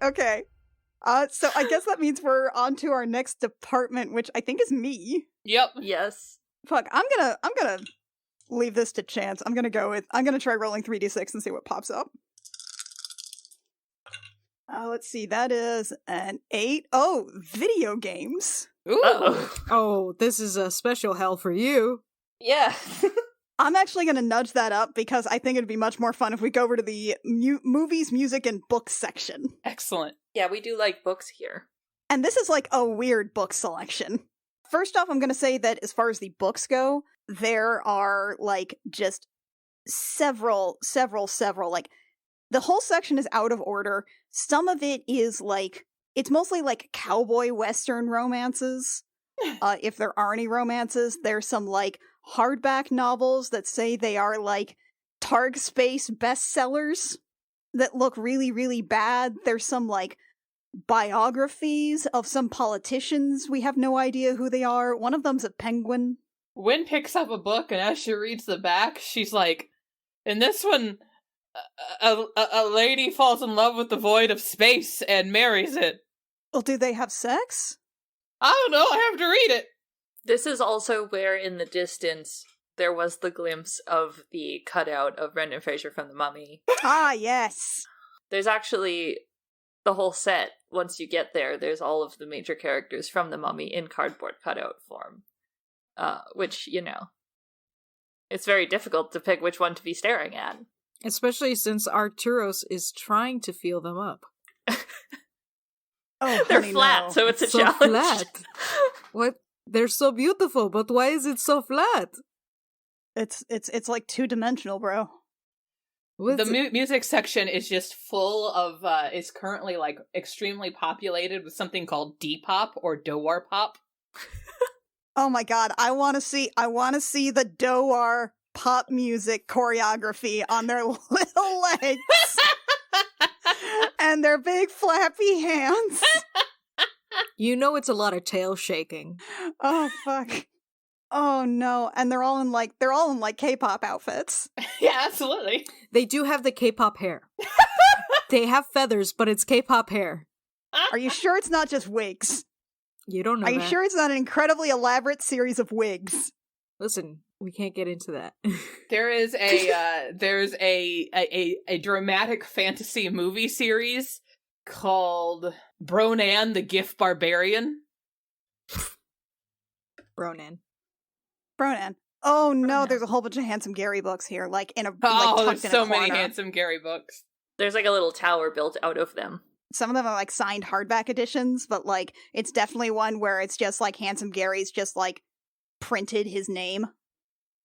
Okay. So I guess that means we're on to our next department, which I think is me. Yep. Yes. Fuck, I'm gonna leave this to chance. I'm gonna try rolling 3d6 and see what pops up. Let's see, that is an 8. Oh, video games. Ooh. Uh-oh. Oh, this is a special hell for you. Yeah. I'm actually going to nudge that up because I think it'd be much more fun if we go over to the movies, music, and books section. Excellent. Yeah, we do like books here. And this is like a weird book selection. First off, I'm going to say that as far as the books go, there are like just several, like the whole section is out of order. Some of it is like, it's mostly like cowboy western romances. If there are any romances, there's some like hardback novels that say they are like Targ Space bestsellers that look really, really bad. There's some like biographies of some politicians. We have no idea who they are. One of them's a penguin. Wynn picks up a book, and as she reads the back, she's like, in this one, a lady falls in love with the void of space and marries it. Well, do they have sex? I don't know, I have to read it. This is also where, in the distance, there was the glimpse of the cutout of Brendan Fraser from The Mummy. Ah, yes. There's actually the whole set. Once you get there, there's all of the major characters from The Mummy in cardboard cutout form. Which, you know, it's very difficult to pick which one to be staring at. Especially since Arturos is trying to feel them up. Oh, They're honey, flat, no. so it's a so challenge. Flat. What? They're so beautiful, but why is it so flat? It's like 2-dimensional, bro. The music section is just full of, is currently like extremely populated with something called D-pop or Dowar pop. Oh my god, I want to see the Dowar pop music choreography on their little legs and their big flappy hands. You know it's a lot of tail shaking. Oh fuck. Oh no, and they're all in like K-pop outfits. Yeah, absolutely. They do have the K-pop hair. They have feathers, but it's K-pop hair. Are you sure it's not just wigs? You don't know Are you that. sure it's not an incredibly elaborate series of wigs? Listen, we can't get into that. There is there's a dramatic fantasy movie series called Bronan the Gift Barbarian. Ronan. Oh no, Bronan. there's a whole bunch of Handsome Gary books here, like in a Oh, tucked there's in so a many corner. Handsome Gary books. There's like a little tower built out of them. Some of them are like signed hardback editions, but like it's definitely one where it's just like Handsome Gary's just like printed his name.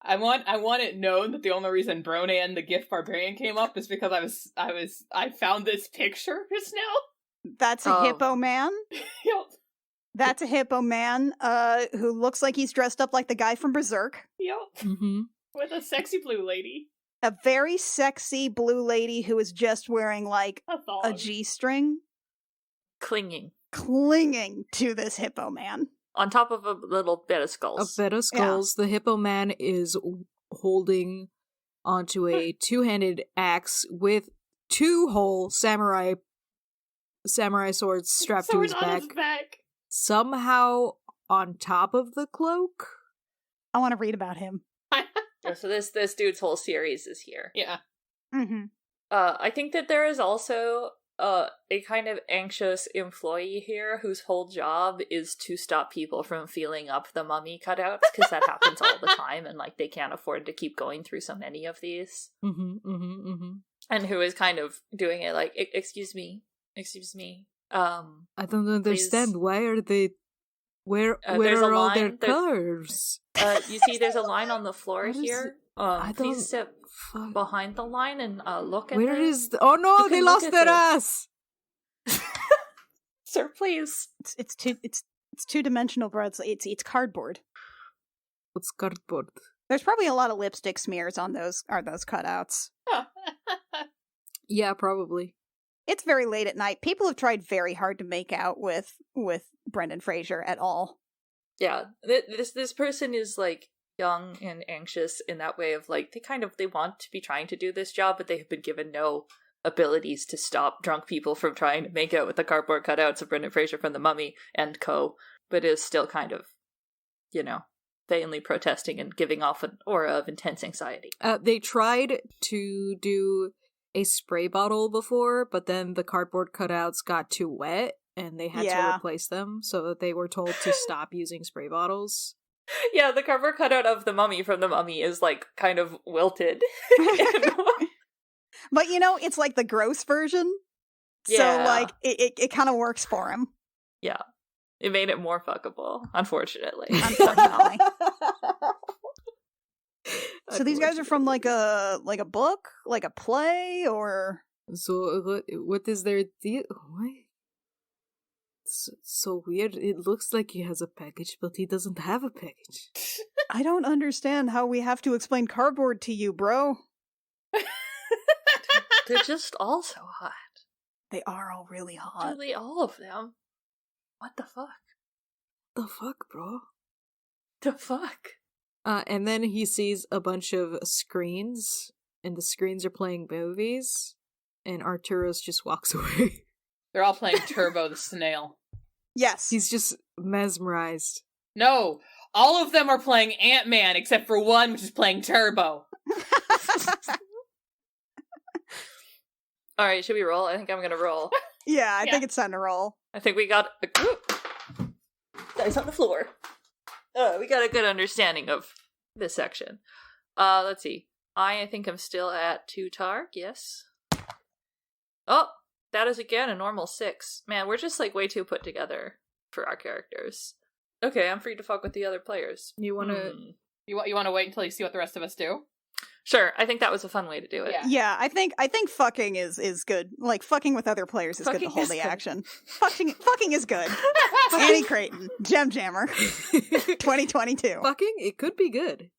I want it known that the only reason Bronan the Gift Barbarian came up is because I found this picture just now. That's a hippo man. Yep. That's a hippo man who looks like he's dressed up like the guy from Berserk. Yep. Mm-hmm. With a sexy blue lady. A very sexy blue lady who is just wearing like A thong. a G-string, Clinging. clinging to this hippo man. On top of a little bed of skulls. A bed of skulls. The hippo man is holding onto a two-handed axe with 2 whole samurai swords strapped to his back. Somehow on top of the cloak. I want to read about him. Yeah, so this dude's whole series is here. Yeah. Mm-hmm. I think that there is also a kind of anxious employee here whose whole job is to stop people from feeling up the Mummy cutouts, because that happens all the time, and like they can't afford to keep going through so many of these. And who is kind of doing it like, excuse me. I don't understand. Please. Why are they? Where there's are a all their line that- colors? You see, there's a line on the floor What is here. I don't- Please step behind the line and look at Where it. is? Oh no! You They can look lost at their this. ass. Sir, please. It's 2-dimensional, bro. It's cardboard. What's cardboard? There's probably a lot of lipstick smears on those cutouts. Yeah, probably. It's very late at night. People have tried very hard to make out with Brendan Fraser at all. Yeah, this person is like young and anxious in that way of like they want to be trying to do this job, but they have been given no abilities to stop drunk people from trying to make out with the cardboard cutouts of Brendan Fraser from The Mummy and co. But is still kind of, vainly protesting and giving off an aura of intense anxiety. They tried to do a spray bottle before, but then the cardboard cutouts got too wet and they had to replace them, so they were told to stop using spray bottles. Yeah, the cardboard cutout of The Mummy from The Mummy is like kind of wilted. But it's like the gross version. Yeah. So like it kind of works for him. Yeah. It made it more fuckable, unfortunately. Unfortunately. So these guys are from like a book, like a play, or so what is their deal? What? So weird. It looks like he has a package, but he doesn't have a package. I don't understand how we have to explain cardboard to you, bro. They're just all so hot. They are all really hot. Really, all of them. What the fuck? The fuck, bro? The fuck? And then he sees a bunch of screens, and the screens are playing movies, and Arturos just walks away. They're all playing Turbo the Snail. Yes. He's just mesmerized. No, all of them are playing Ant-Man except for one, which is playing Turbo. Alright, should we roll? I think I'm gonna roll. Yeah, I think it's time to roll. I think we got a dice on the floor. We got a good understanding of this section. Let's see. I think I'm still at 2 Targ, yes. Oh, that is again a normal 6. Man, we're just like way too put together for our characters. Okay, I'm free to fuck with the other players. You wanna... You want to wait until you see what the rest of us do? Sure, I think that was a fun way to do it. Yeah, I think fucking is good. Like, fucking with other players is good to hold the action. Fucking is good. Annie Creighton, Gem Jammer, 2022. Fucking? It could be good.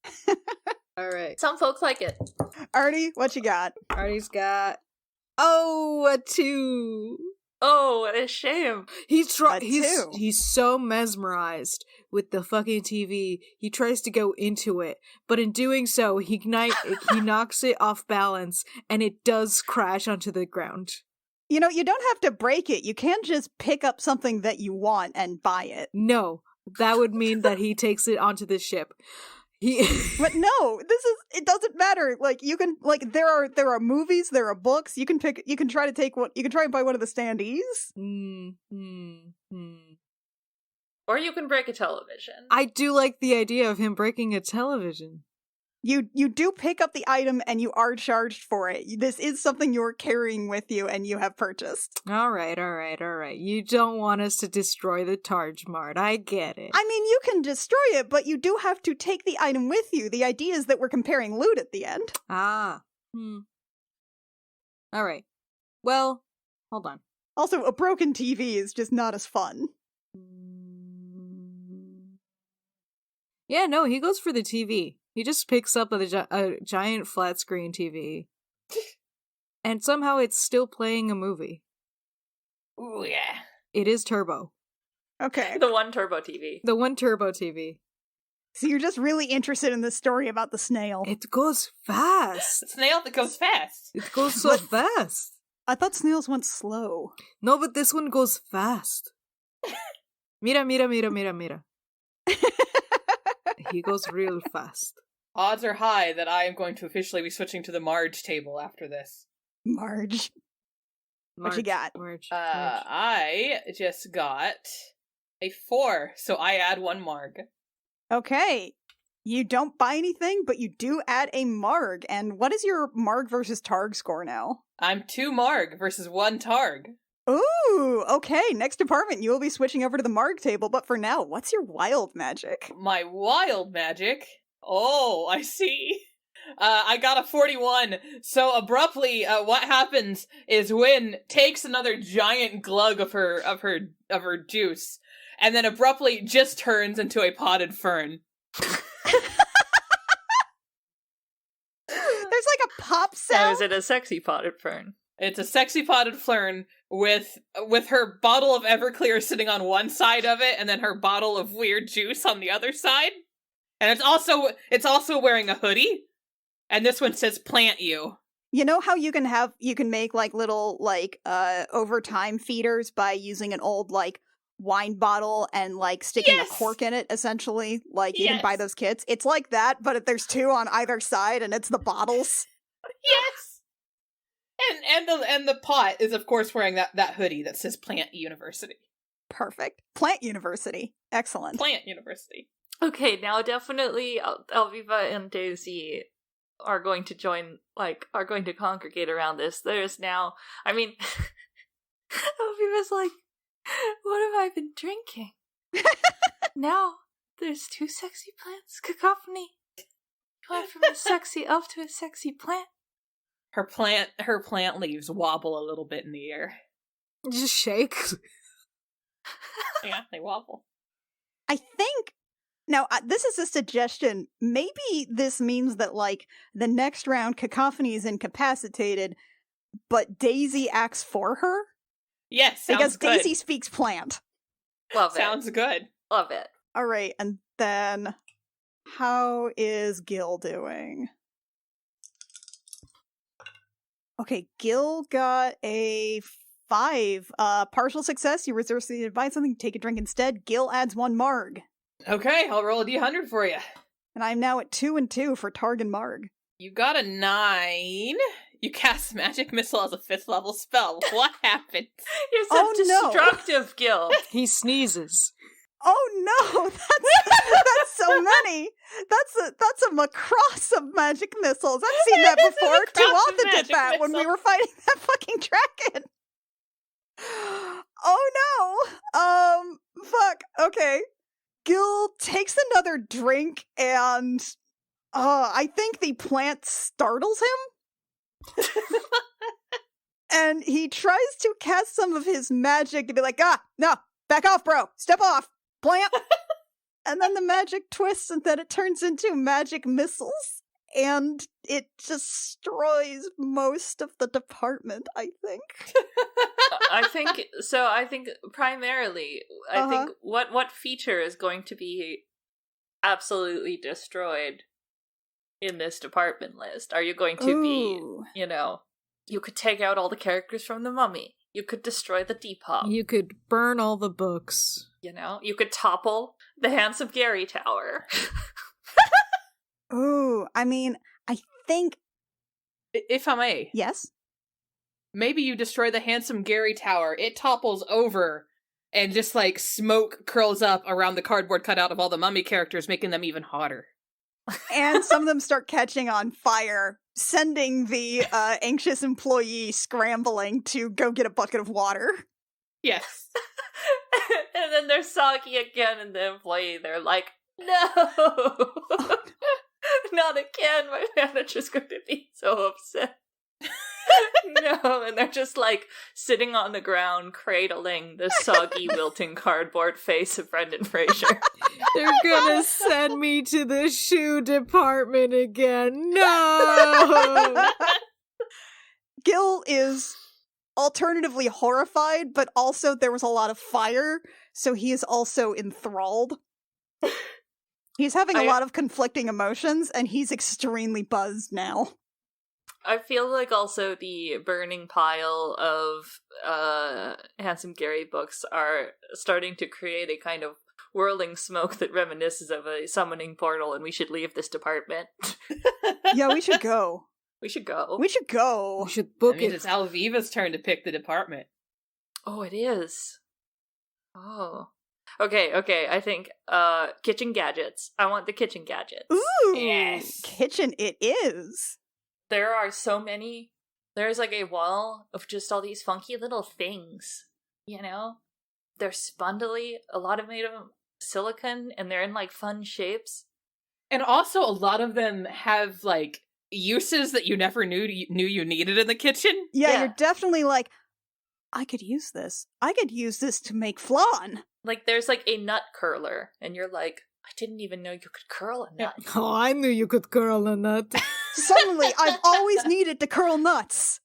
Alright. Some folks like it. Artie, what you got? Artie's got... Oh, a 2! Oh, what a shame. He's so mesmerized with the fucking TV. He tries to go into it, but in doing so, he knocks it off balance, and it does crash onto the ground. You don't have to break it. You can't just pick up something that you want and buy it. No, that would mean that he takes it onto the ship. But no, it doesn't matter. Like, you can, like, there are movies, there are books. You can try and buy one of the standees. Or you can break a television. I do like the idea of him breaking a television. You do pick up the item and you are charged for it. This is something you're carrying with you and you have purchased. All right. You don't want us to destroy the TargMargs. I get it. I mean, you can destroy it, but you do have to take the item with you. The idea is that we're comparing loot at the end. All right. Well, hold on. Also, a broken TV is just not as fun. Yeah, no, he goes for the TV. He just picks up a giant flat screen TV. And somehow it's still playing a movie. Ooh, yeah. It is Turbo. Okay. The one Turbo TV. The one Turbo TV. So you're just really interested in this story about the snail. It goes fast. The snail that goes fast. It goes so fast. I thought snails went slow. No, but this one goes fast. Mira. He goes real fast. Odds are high that I am going to officially be switching to the Marge table after this. Marge. What you got? Marge. I just got a 4, so I add 1 Marg. Okay. You don't buy anything, but you do add a Marg. And what is your Marg versus Targ score now? I'm 2 Marg versus 1 Targ. Ooh, okay. Next department, you will be switching over to the Marg table, but for now, what's your wild magic? My wild magic? Oh, I see. I got a 41. So abruptly, what happens is Wynn takes another giant glug of her juice, and then abruptly just turns into a potted fern. There's like a pop Now, sound. is it a sexy potted fern? It's a sexy potted fern with her bottle of Everclear sitting on one side of it, and then her bottle of weird juice on the other side. And it's also wearing a hoodie. And this one says "Plant You." You know how you can make like little like overtime feeders by using an old like wine bottle and like sticking Yes! a cork in it, essentially? Like you can Yes! buy those kits. It's like that, but there's two on either side and it's the bottles. Yes. And the pot is of course wearing that hoodie that says Plant University. Perfect. Plant University. Excellent. Plant University. Okay, now definitely Alviva and Daisy are going to congregate around this. There's now, I mean, Alviva's like, what have I been drinking? Now there's two sexy plants. Cacophony. Going from a sexy elf to a sexy plant. Her plant leaves wobble a little bit in the air. Just shake. Yeah, they wobble. I think now this is a suggestion. Maybe this means that like the next round Cacophony is incapacitated, but Daisy acts for her. Yes, sounds Because good. Daisy speaks plant. Love it. Sounds good. Love it. All right, and then how is Gil doing? Okay, Gil got a 5. Partial success. You reserve the advice something. Take a drink instead. Gil adds 1 marg. Okay, I'll roll a d100 for you. And I'm now at 2 and 2 for Targ and Marg. You got a 9. You cast Magic Missile as a 5th level spell. What happened? You're so Oh, no. destructive, Gil. He sneezes. Oh no, that's so many. That's a macross of magic missiles. I've seen that It is a before. macross of Tuatha did magic that when we missile. were fighting that fucking dragon. Oh no. Fuck. Okay. Gil takes another drink and I think the plant startles him. And he tries to cast some of his magic to be like, no, back off, bro. Step off. Plant. And then the magic twists and then it turns into magic missiles. And it destroys most of the department, I think. I think primarily, I think what feature is going to be absolutely destroyed in this department list? Are you going to be, you could take out all the characters from the Mummy. You could destroy the Depop. You could burn all the books. You could topple the Handsome Gary Tower. Ooh, I mean, I think... If I may. Yes? Maybe you destroy the Handsome Gary Tower, it topples over, and just like smoke curls up around the cardboard cutout of all the Mummy characters, making them even hotter. And some of them start catching on fire, sending the anxious employee scrambling to go get a bucket of water. Yes. And then they're soggy again, and the employee, they're like, no! Not again, my manager's going to be so upset. No, and they're just like sitting on the ground, cradling the soggy, wilting cardboard face of Brendan Fraser. They're gonna send me to the shoe department again. No! Gil is alternatively horrified, but also there was a lot of fire, so he is also enthralled. He's having a lot of conflicting emotions, and he's extremely buzzed now. I feel like also the burning pile of Handsome Gary books are starting to create a kind of whirling smoke that reminisces of a summoning portal, and we should leave this department. Yeah, we should go. We should go. We should go. We should book I mean, it. it's Alviva's turn to pick the department. Oh, it is. Oh. Okay, I think kitchen gadgets. I want the kitchen gadgets. Ooh, Yes. kitchen it is. There are so many. There's like a wall of just all these funky little things, They're spindly, a lot of made of silicone, and they're in like fun shapes. And also, a lot of them have like uses that you never knew you needed in the kitchen. Yeah, you're definitely like, I could use this. I could use this to make flan. Like there's like a nut curler, and you're like, I didn't even know you could curl a nut. Oh, I knew you could curl a nut. Suddenly, I've always needed to curl nuts.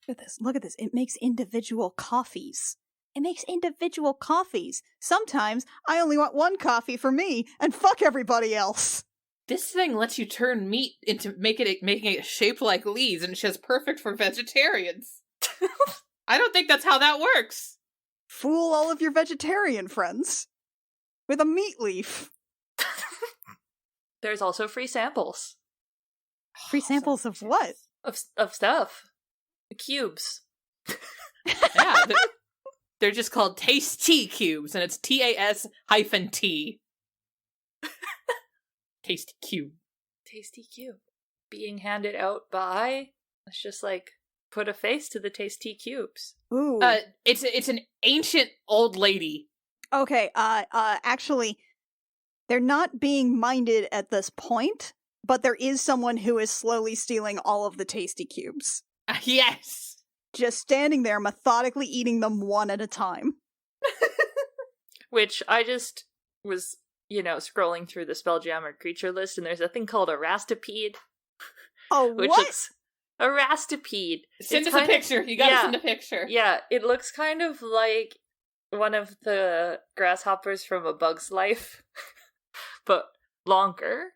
Look at this. Look at this. It makes individual coffees. It makes individual coffees. Sometimes I only want one coffee for me, and fuck everybody else. This thing lets you turn meat into making it shaped like leaves, and it's just perfect for vegetarians. I don't think that's how that works. Fool all of your vegetarian friends with a meat leaf. There's also free samples. Free samples of what? Of stuff. Cubes. Yeah, they're just called Tasty Cubes, and it's TAS-T. Tasty Cube. Tasty cube. Being handed out by... Let's just, put a face to the tasty cubes. Ooh. It's an ancient old lady. Okay, actually, they're not being minded at this point, but there is someone who is slowly stealing all of the tasty cubes. Yes! Just standing there, methodically eating them one at a time. Which I just was, scrolling through the Spelljammer creature list, and there's a thing called a rastipede. Oh, Which what? looks... A rastipede. Send us a picture. You gotta send a picture. Yeah, it looks kind of like one of the grasshoppers from A Bug's Life, but longer.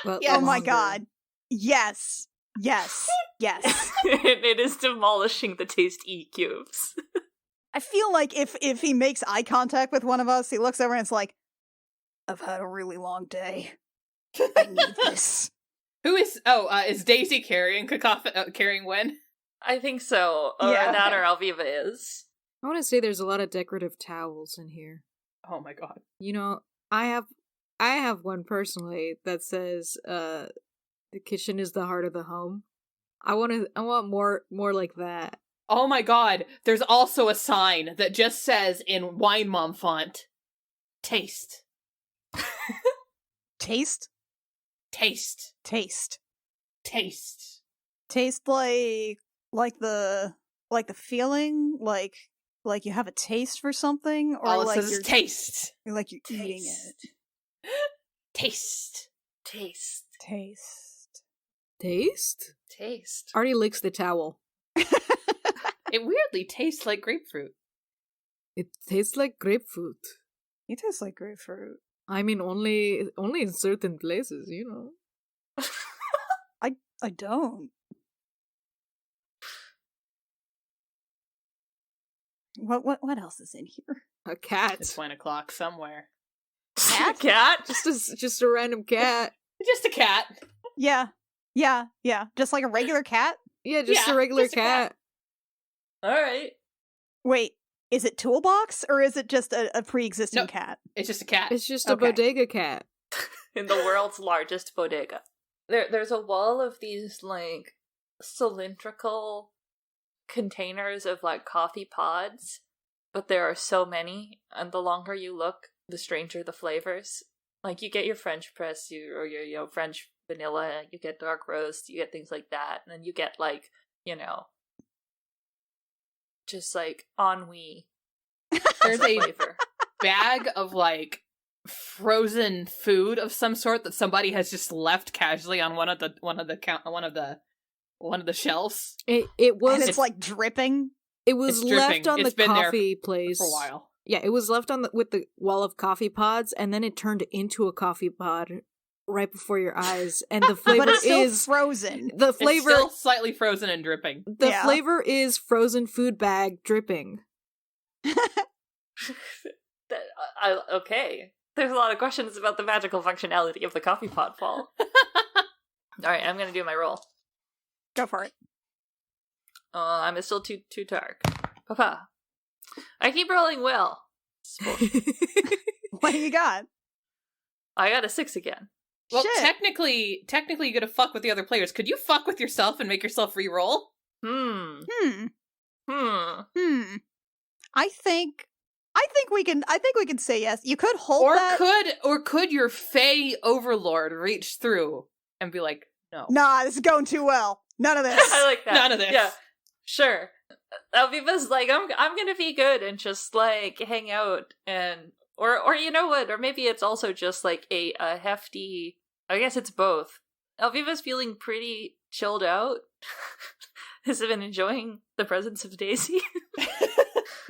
But Oh my longer. god. Yes. Yes. Yes. It is demolishing the tasty cubes. I feel like if he makes eye contact with one of us, he looks over and it's like, I've had a really long day. I need this. Who is... is Daisy carrying carrying Wen? I think so. Or Yeah. that or Alviva is. I want to say there's a lot of decorative towels in here. Oh my god. I have one personally that says the kitchen is the heart of the home. I want more like that. Oh my god. There's also a sign that just says in Wine Mom font, taste. Taste? Taste. Taste. Taste. Taste like the feeling? Like you have a taste for something? Or All it like says you're is taste. like you're eating it. Taste. Taste. Taste. Taste? Taste. Artie licks the towel. It weirdly tastes like grapefruit. It tastes like grapefruit. You taste like grapefruit. I mean, only in certain places, I don't. What else is in here? A cat. It's 1 o'clock somewhere. Cat? Cat? Just a random cat. Just a cat. Yeah. Just like a regular cat? Yeah, just Yeah, a regular just a cat. Alright. Wait, is it toolbox or is it just a pre-existing No. cat? It's just a cat. It's just a Okay. bodega cat. In the world's largest bodega. There's a wall of these, cylindrical containers of, coffee pods, but there are so many, and the longer you look, the stranger the flavors. You get your French press, or your French vanilla, you get dark roast, you get things like that, and then you get, just, ennui. There's a flavor. bag of frozen food of some sort that somebody has just left casually on one of the shelves It was And it's dripping. it was it's dripping. left on It's the been there coffee place for a while. Yeah, it was left with the wall of coffee pods, and then it turned into a coffee pod right before your eyes, and the flavor But it's still is frozen. the It's flavor. still slightly frozen and dripping. The Yeah. flavor is frozen food bag dripping. Okay. There's a lot of questions about the magical functionality of the coffee pod fall. Alright, I'm gonna do my roll. Go for it. I'm still too dark. Papa. I keep rolling well. What do you got? I got a 6 again. Well, Shit. technically, you're gonna fuck with the other players. Could you fuck with yourself and make yourself re-roll? Hmm. I think we can say yes. You could hold that. Or could your Fey overlord reach through and be like, no. Nah, this is going too well. None of this. I like that. None of this. Yeah, sure. Alviva's I'm gonna be good and just hang out and Or you know what? Or maybe it's also just like a hefty. I guess it's both. Alviva's feeling pretty chilled out. Has been enjoying the presence of Daisy.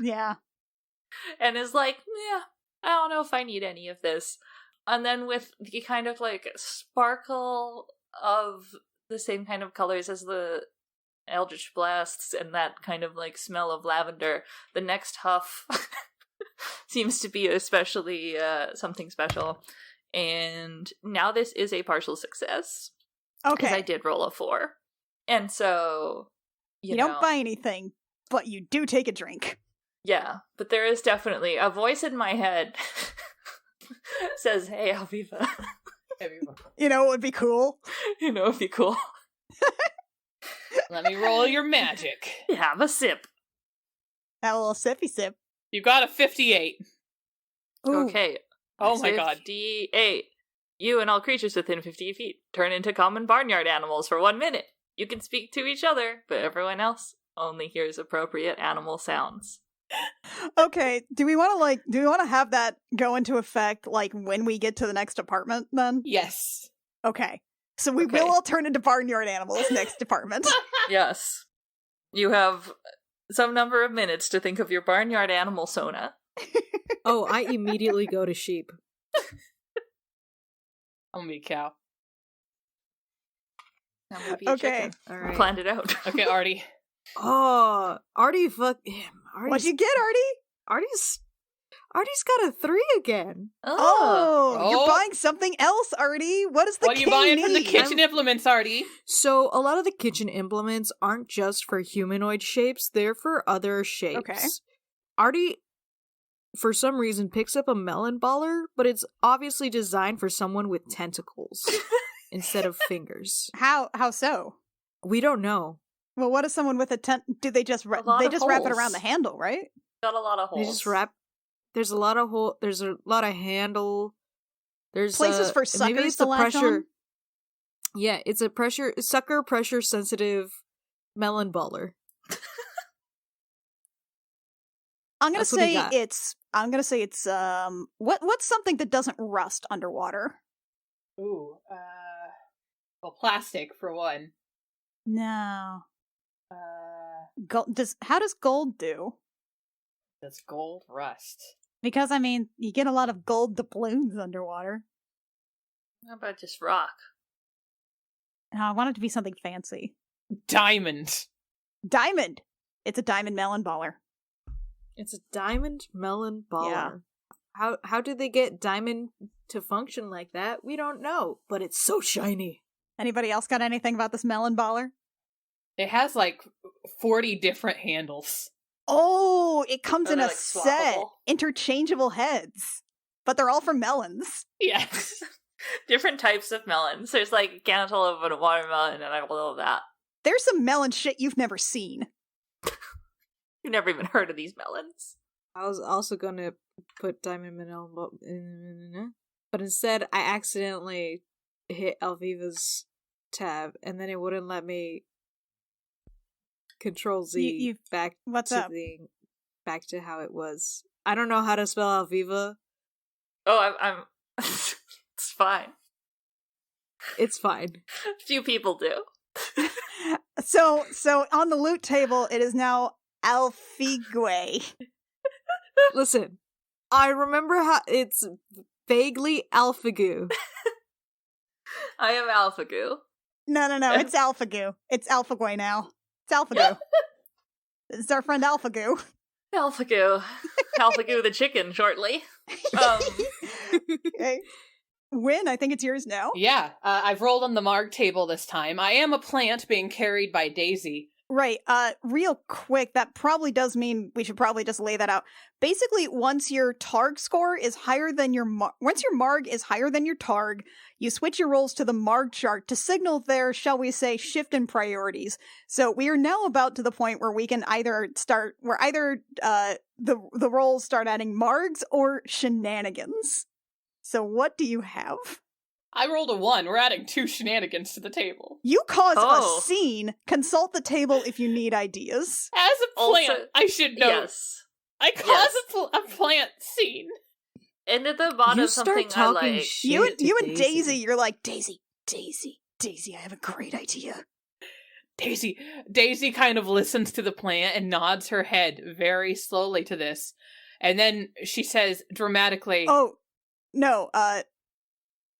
Yeah. And is like, yeah, I don't know if I need any of this. And then with the kind of like sparkle of the same kind of colors as the Eldritch Blasts and that kind of like smell of lavender, the next huff seems to be especially something special. And now this is a partial success. Okay. Because I did roll a 4. And so, you know, don't buy anything, but you do take a drink. Yeah, but there is definitely a voice in my head says, hey, Alviva. You know what would be cool? You know, it'd be cool. Let me roll your magic. Have a sip. Have a little sippy sip. You got a 58. Ooh. Okay. Oh my god. 58. You and all creatures within 50 feet turn into common barnyard animals for 1 minute. You can speak to each other, but everyone else only hears appropriate animal sounds. Okay, do we want to have that go into effect like when we get to the next apartment then? Yes. Okay. So we Okay. will all turn into barnyard animals next apartment. Yes. You have some number of minutes to think of your barnyard animal sona. Oh, I immediately go to sheep. I'm gonna be a cow. I'm gonna be a Okay. chicken. All right. Planned it out. Okay, Artie. Oh, Artie, fuck him. What'd you get, Artie? Artie's got a 3 again. Oh, you're Oh. buying something else, Artie. What does the What are you king buying from the need? kitchen implements, Artie? So a lot of the kitchen implements aren't just for humanoid shapes; they're for other shapes. Okay. Artie, for some reason, picks up a melon baller, but it's obviously designed for someone with tentacles instead of fingers. How so? We don't know. Well, what is someone with a do they just A lot they of just wrap it holes. around the handle, right? Got a lot of holes. They just wrap. There's a lot of There's a lot of handle. There's Places for maybe suckers it's to the latch pressure. on? Yeah, it's a pressure sensitive melon baller. I'm gonna That's what he say got. it's what's something that doesn't rust underwater? Ooh, well, plastic for one. No. Uh, How does gold do? that's gold rust. Because I mean, you get a lot of gold doubloons underwater. How about just rock? No, I want it to be something fancy. Diamond. Diamond. It's a diamond melon baller. It's a diamond melon baller. Yeah. How did they get diamond to function like that? We don't know, but it's so shiny. Anybody else got anything about this melon baller? It has like 40 different handles. Oh, it comes Are in they, a like, set. swappable? Interchangeable heads. But they're all for melons. Yes. Different types of melons. There's like a cantaloupe and a watermelon, and I love that. There's some melon shit you've never seen. You've never even heard of these melons. I was also gonna put diamond melon baller, but instead I accidentally hit Alviva's tab, and then it wouldn't let me Control Z You- back what's to up? back to how it was. I don't know how to spell Alviva. Oh, I'm it's fine. It's fine. Few people do. So on the loot table, it is now Alfigue. Listen, I remember how it's vaguely Alphagu. I am AlphaGoo. No, it's Alphagu. It's Alphague now. It's Alphagu. Yeah. It's our friend Alphagu. AlphaGoo. AlphaGoo the chicken shortly. Okay. Win, I think it's yours now. Yeah, I've rolled on the Marg table this time. I am a plant being carried by Daisy. Right. Real quick, that probably does mean we should probably just lay that out. Basically, once your Targ score is higher than once your Marg is higher than your Targ, you switch your rolls to the Marg chart to signal their, shall we say, shift in priorities. So we are now about to the point where we can either the rolls start adding Margs or shenanigans. So what do you have? I rolled a 1. We're adding 2 shenanigans to the table. You cause Oh. a scene. Consult the table if you need ideas. As a plant, Also- I should know. Yes. I cause a plant scene. And at the bottom, You something start I talking like. shit You to and Daisy, you're like, Daisy, I have a great idea. Daisy kind of listens to the plan and nods her head very slowly to this. And then she says dramatically, Oh, no,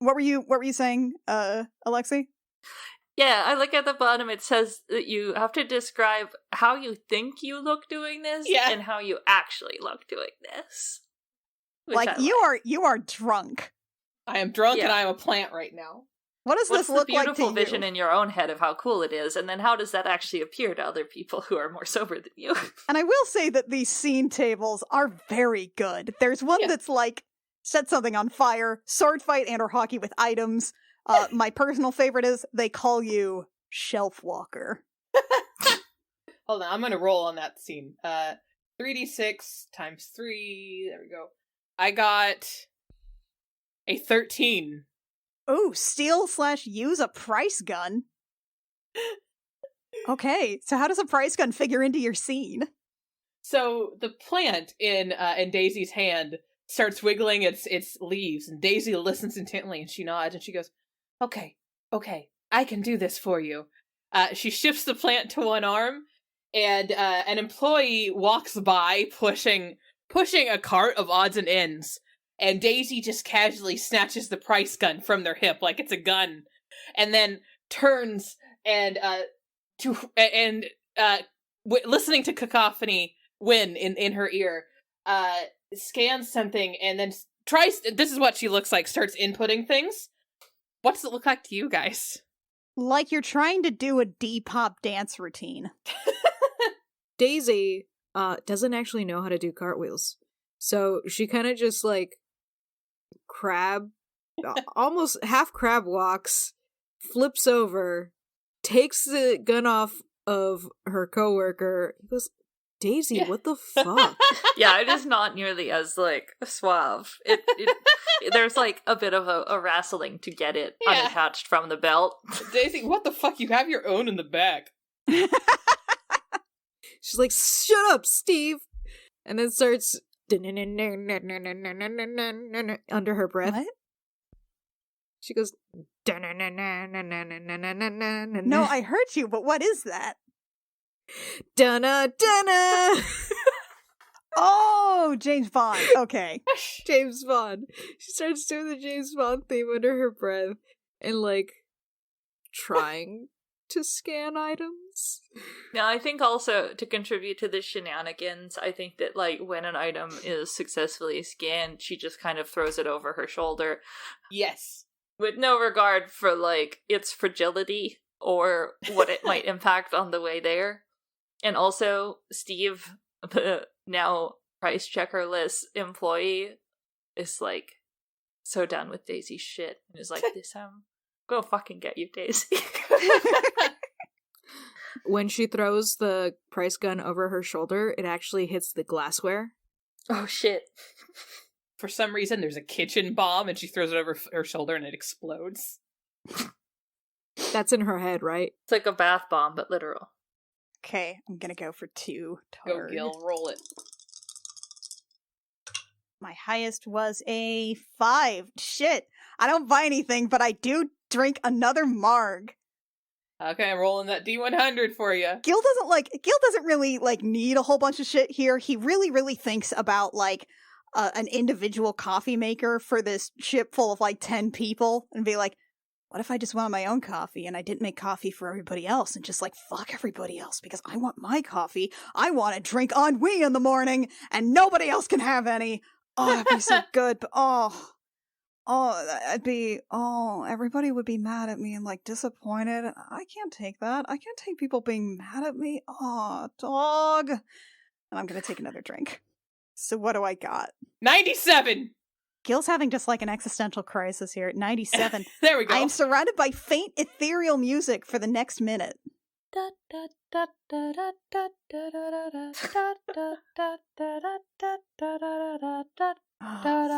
what were you saying, Alexi? Yeah, I look at the bottom, it says that you have to describe how you think you look doing this and how you actually look doing this. Like, you are drunk. I am drunk and I am a plant right now. What does What's this look the like to beautiful you? vision in your own head of how cool it is, and then how does that actually appear to other people who are more sober than you? And I will say that these scene tables are very good. There's one that's like, set something on fire, sword fight and or hockey with items. My personal favorite is they call you Shelf Walker. Hold on, I'm gonna roll on that scene. 3d6 times 3, there we go. I got a 13. Ooh, steal/use a price gun. Okay, so how does a price gun figure into your scene? So the plant in Daisy's hand starts wiggling its leaves, and Daisy listens intently, and she nods, and she goes, Okay, I can do this for you. She shifts the plant to one arm, and an employee walks by pushing a cart of odds and ends. And Daisy just casually snatches the price gun from their hip like it's a gun, and then turns and listening to Cacophony win in her ear, scans something and then tries. This is what she looks like. Starts inputting things. What does it look like to you guys? Like you're trying to do a D-pop dance routine. Daisy doesn't actually know how to do cartwheels, so she kind of just like almost half crab walks, flips over, takes the gun off of her coworker. He goes, Daisy, what the fuck? Yeah, it is not nearly as like suave. There's like a bit of a wrestling to get it unattached from the belt. Daisy, what the fuck? You have your own in the back. She's like, shut up, Steve! And then starts under her breath. What? She goes, No, I heard you, but what is that? Dunna. Oh, James Bond. Okay. James Bond. She starts doing the James Bond theme under her breath and like trying to scan items. Now, I think also to contribute to the shenanigans, I think that like when an item is successfully scanned, she just kind of throws it over her shoulder. Yes. With no regard for like its fragility or what it might impact on the way there. And also, Steve, the now price checkerless employee, is like so done with Daisy's shit. And is like, this I'm gonna fucking get you, Daisy. When she throws the price gun over her shoulder, it actually hits the glassware. Oh shit. For some reason, there's a kitchen bomb, and she throws it over her shoulder, and it explodes. That's in her head, right? It's like a bath bomb, but literal. Okay, I'm gonna go for 2. Go, Gil, roll it. My highest was a 5. Shit. I don't buy anything, but I do drink another Marg. Okay, I'm rolling that D100 for you. Gil doesn't really need a whole bunch of shit here. He really thinks about an individual coffee maker for this ship full of 10 people and be like, what if I just wanted my own coffee and I didn't make coffee for everybody else and just fuck everybody else because I want my coffee. I want to drink ennui in the morning and nobody else can have any. Oh, that'd be so good. But everybody would be mad at me and disappointed. I can't take that. I can't take people being mad at me. Oh, dog. And I'm going to take another drink. So what do I got? 97! Gil's having just an existential crisis here at 97. There we go. I am surrounded by faint ethereal music for the next minute. Oh,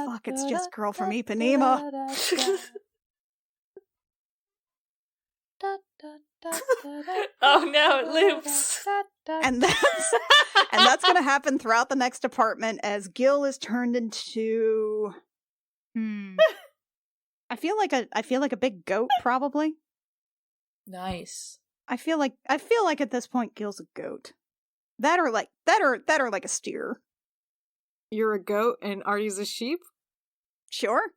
fuck, it's just Girl from Ipanema. Oh no, it loops. And that's gonna happen throughout the next apartment as Gil is turned into I feel like a big goat, probably. Nice. I feel like at this point Gil's a goat. That or like a steer. You're a goat and Artie's a sheep? Sure.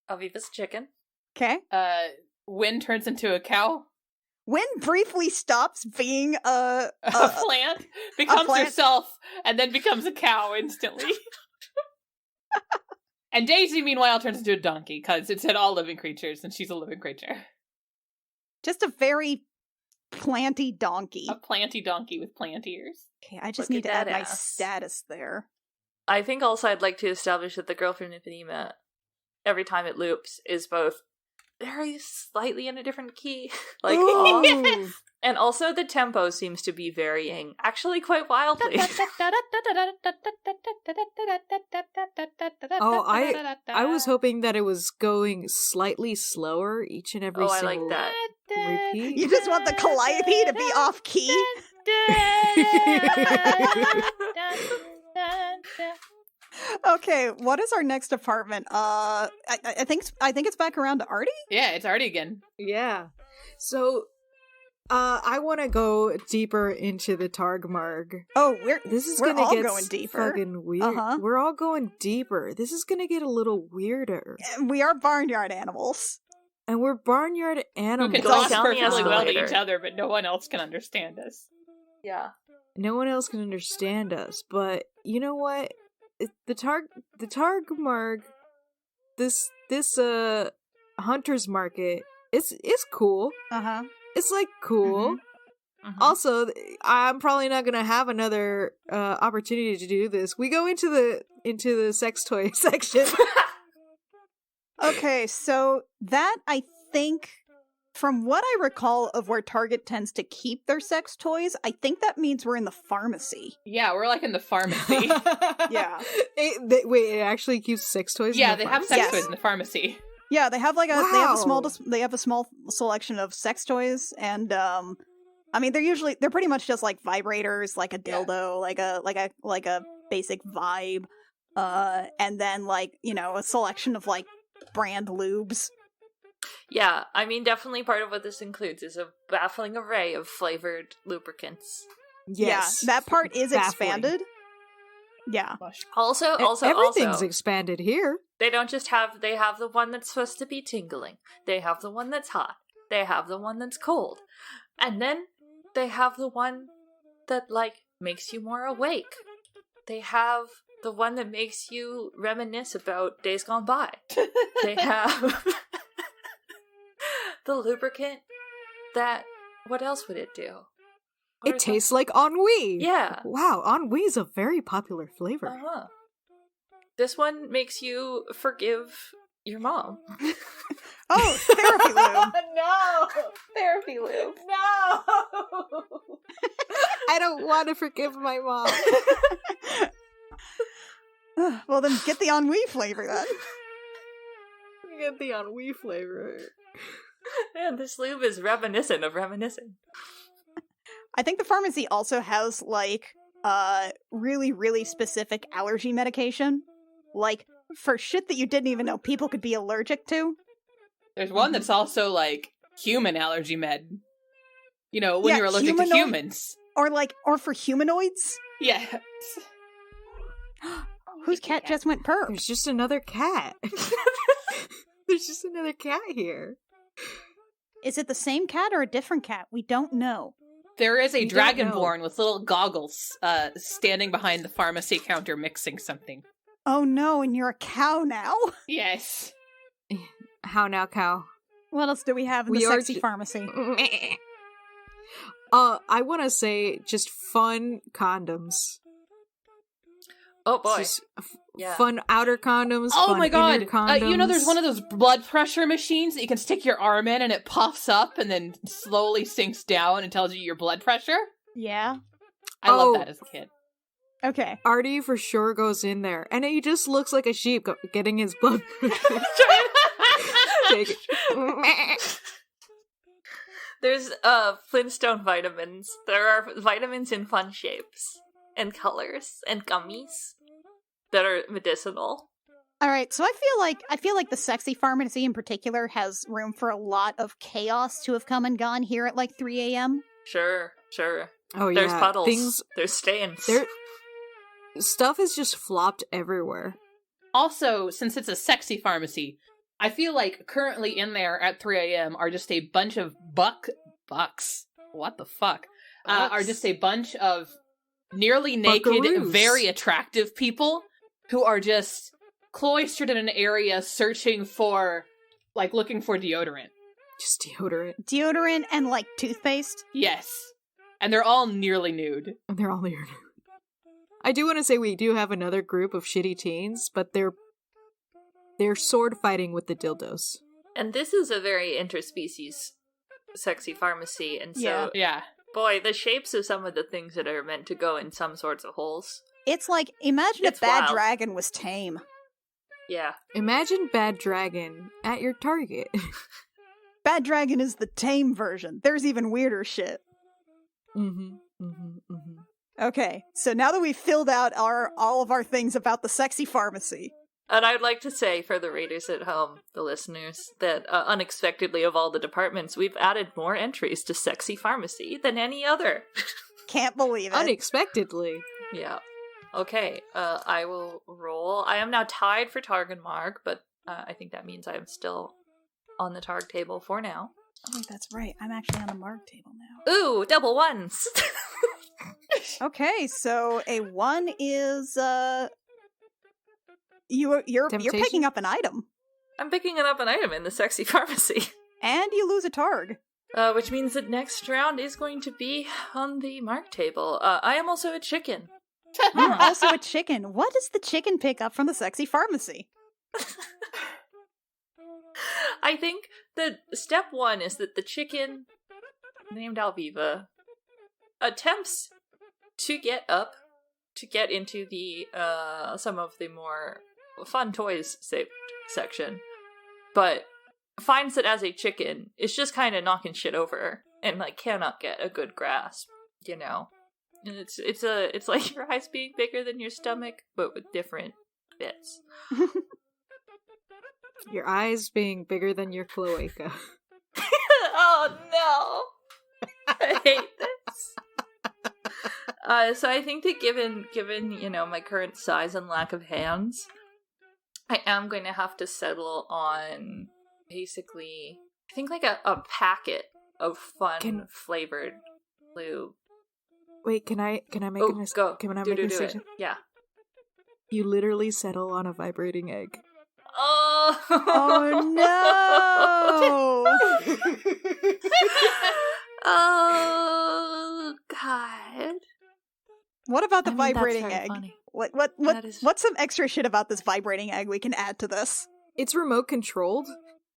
Aviva's chicken. Okay. Wynn turns into a cow. Wynn briefly stops being A plant, becomes plant. herself, and then becomes a cow instantly. And Daisy, meanwhile, turns into a donkey, because it said all living creatures, and she's a living creature. just a very planty donkey. A planty donkey with plant ears. Okay, I just Look need to at add that my ass. status there. I think also I'd like to establish that the girl from Ipanema, every time it loops, is both very slightly in a different key, like off, Ooh. and also the tempo seems to be varying, actually quite wildly. Oh, I was hoping that it was going slightly slower each and every Oh, I single like that. repeat. You just want the calliope to be off key? Okay, what is our next apartment? I think it's back around to Artie? Yeah, it's Artie again. Yeah. So, I want to go deeper into the TargMarg. Oh, This is we're gonna all get going deeper. fucking weird. Uh-huh. We're all going deeper. This is gonna get a little weirder. We are barnyard animals. And we're barnyard Who animals. can Go talk tell me perfectly well to escalator. each other, but no one else can understand us. Yeah. No one else can understand us, but you know what? The TargMarg, this hunter's market, it's cool. Uh-huh. It's like cool. Mhm. Also, I'm probably not gonna have another opportunity to do this. We go into the sex toy section. Okay, so that, I think, from what I recall of where Target tends to keep their sex toys, I think that means we're in the pharmacy. Yeah, we're like in the pharmacy. Yeah. Wait, it actually keeps sex toys. Yeah, in the they have pharmacy? sex Yes. toys in the pharmacy. Yeah, they have Wow. they have a small selection of sex toys, and I mean they're pretty much just like vibrators, like a dildo, like a basic vibe, and then like, you know, a selection of like brand lubes. Yeah, I mean, definitely part of what this includes is a baffling array of flavored lubricants. Yes, Yeah, that part is baffling. expanded. Yeah. Also, Everything's expanded here. they don't just have, they have the one that's supposed to be tingling. They have the one that's hot. They have the one that's cold. And then they have the one that, like, makes you more awake. They have the one that makes you reminisce about days gone by. They have the lubricant that, what else would it do? What It are tastes like ennui. Yeah. Wow, ennui is a very popular flavor. Uh-huh. This one makes you forgive your mom. Oh, therapy lube. No! Therapy lube. No! I don't want to forgive my mom. Well, then get the ennui flavor then. Get the ennui flavor. Man, this lube is reminiscent of reminiscing. I think the pharmacy also has like really, really specific allergy medication. Like for shit that you didn't even know people could be allergic to. There's one that's also like human allergy med. You know, when Yeah, you're allergic to humans. Or for humanoids. Yeah. Whose cat just went purr? There's just another cat. There's just another cat here. Is it the same cat or a different cat? We don't know. There is a We don't know. dragonborn with little goggles standing behind the pharmacy counter mixing something. Oh no, and you're a cow now? Yes. How now, cow? What else do we have in We the are sexy pharmacy? I want to say just fun condoms. Oh boy. Just Yeah. fun outer condoms. Oh fun my god! inner condoms. You know, there's one of those blood pressure machines that you can stick your arm in and it puffs up and then slowly sinks down and tells you your blood pressure. Yeah. I love Oh. that as a kid. Okay. Artie for sure goes in there, and he just looks like a sheep getting his blood. Take it. There's Flintstone vitamins. There are vitamins in fun shapes and colors and gummies that are medicinal. All right, so I feel like the sexy pharmacy in particular has room for a lot of chaos to have come and gone here at like 3 a.m. Sure. Oh yeah, There's puddles. things. There's stains. Stuff is just flopped everywhere. Also, since it's a sexy pharmacy, I feel like currently in there at 3 a.m. are just a bunch of bucks. What the fuck? Are just a bunch of nearly naked, Buckaroos. very attractive people who are just cloistered in an area searching for, like, looking for deodorant. Just deodorant. Deodorant and like toothpaste. Yes. And they're all nearly nude. And they're all near. I do want to say we do have another group of shitty teens, but they're sword fighting with the dildos. And this is a very interspecies sexy pharmacy, and so Yeah. boy, the shapes of some of the things that are meant to go in some sorts of holes. It's like, imagine It's if Bad wild. Dragon was tame. Yeah. Imagine Bad Dragon at your Target. Bad Dragon is the tame version. There's even weirder shit. Okay, so now that we've filled out all of our things about the sexy pharmacy. And I'd like to say for the readers at home, the listeners, that unexpectedly of all the departments, we've added more entries to sexy pharmacy than any other. Can't believe it. Unexpectedly. Yeah. Okay, I will roll. I am now tied for TargMarg, but I think that means I am still on the Targ table for now. Oh wait, that's right. I'm actually on the Marg table now. Ooh, double ones! Okay, so a 1 is you're Temptation? picking up an item. I'm picking up an item in the sexy pharmacy. And you lose a Targ. Which means that next round is going to be on the Marg table. I am also a chicken. You're also a chicken. What does the chicken pick up from the sexy pharmacy? I think that step 1 is that the chicken, named Alviva, attempts to get up, to get into the, some of the more fun toys section, but finds that as a chicken, it's just kind of knocking shit over, and, like, cannot get a good grasp, you know? And it's like your eyes being bigger than your stomach, but with different bits. Your eyes being bigger than your cloaca. Oh no! I hate this. So I think that given you know my current size and lack of hands, I am going to have to settle on basically I think like a packet of fun flavored lube. Wait, can I make Oh, go. Can I do make a it. decision? Yeah. You literally settle on a vibrating egg. Oh, Oh no! Oh God! What about the I mean, that's vibrating very egg? funny. What is- what's some extra shit about this vibrating egg we can add to this? It's remote controlled,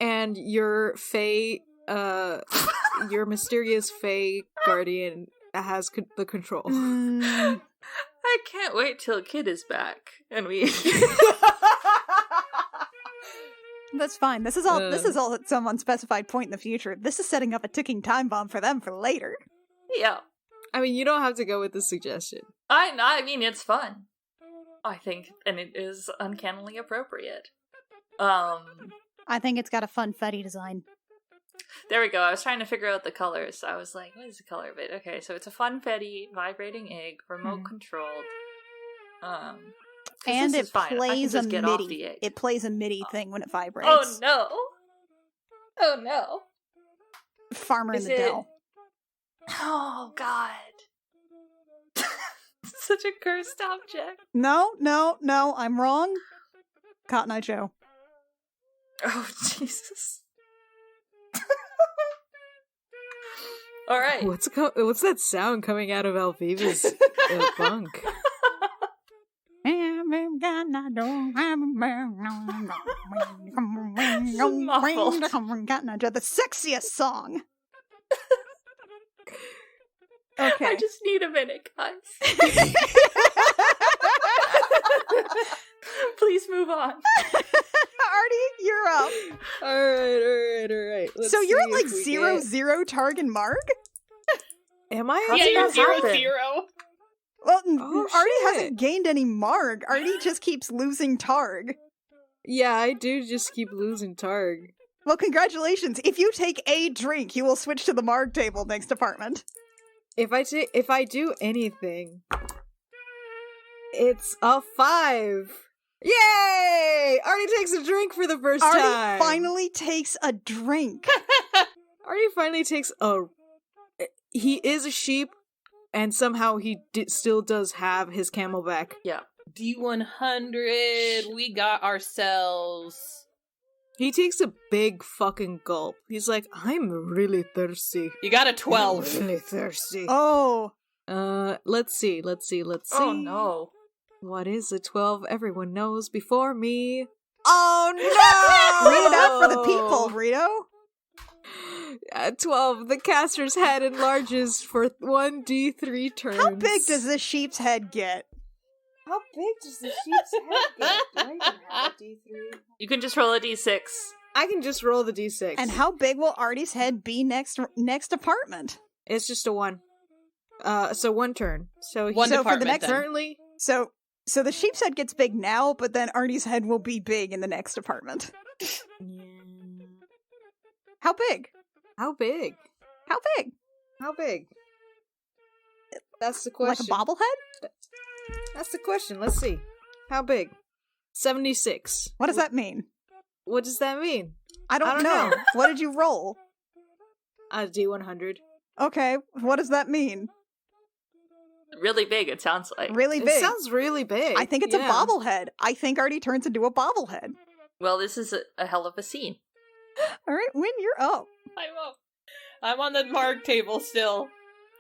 and your Fae, your mysterious Fae guardian has the control. Mm. I can't wait till Kid is back and we. That's fine. This is all at some unspecified point in the future. This is setting up a ticking time bomb for them for later. Yeah. I mean, you don't have to go with the suggestion. I mean, it's fun. I think, and it is uncannily appropriate. I think it's got a fun fetty design. There we go. I was trying to figure out the colors. I was like, what is the color of it? Okay, so it's a funfetti vibrating egg, remote controlled. And this is it fine. I can plays a just get off the MIDI. egg. It plays a MIDI thing when it vibrates. Oh no! Oh no! Farmer Is in the it- Dell. Oh god! Such a cursed object. No, I'm wrong. Cotton Eye Joe. Oh Jesus! All right. What's that sound coming out of Alviva's bunk? The sexiest song. Okay. I just need a minute, guys. Please move on. Artie, you're up. All right. Let's So you're see at like if we 0-0 TargMarg? Am I? How Yeah, did you're that 0-0. happen? Well, Oh, Artie shit. hasn't gained any Marg. Artie just keeps losing Targ. Yeah, I do just keep losing Targ. Well, congratulations. If you take a drink, you will switch to the Marg table next department. If I do anything, it's a 5. Yay! Artie takes a drink for the first time. Artie finally takes a drink. Artie finally takes a... He is a sheep, and somehow he still does have his camelback. Yeah. D100, we got ourselves... He takes a big fucking gulp. He's like, I'm really thirsty. You got a 12. I'm really thirsty. Oh. Let's see. Oh no. What is a 12? Everyone knows before me. Oh no! Read it out for the people, Rito. At 12, the caster's head enlarges for 1d3 turns. How big does this sheep's head get? How big does the sheep's head get? Do I even have a d3? You can just roll a d6. I can just roll the d6. And how big will Artie's head be next department? It's just a 1. So 1 turn. So One so for the department, next then. currently... So the sheep's head gets big now, but then Artie's head will be big in the next department. How big? How big? How big? How big? That's the question. Like a bobblehead? That's the question. Let's see. How big? 76. What does that mean? What does that mean? I don't know. What did you roll? A D100. Okay, what does that mean? Really big, it sounds like. Really big. It sounds really big. I think it's a bobblehead. I think Artie turns into a bobblehead. Well, this is a hell of a scene. All right, Win, you're up. I'm on the Marg table still.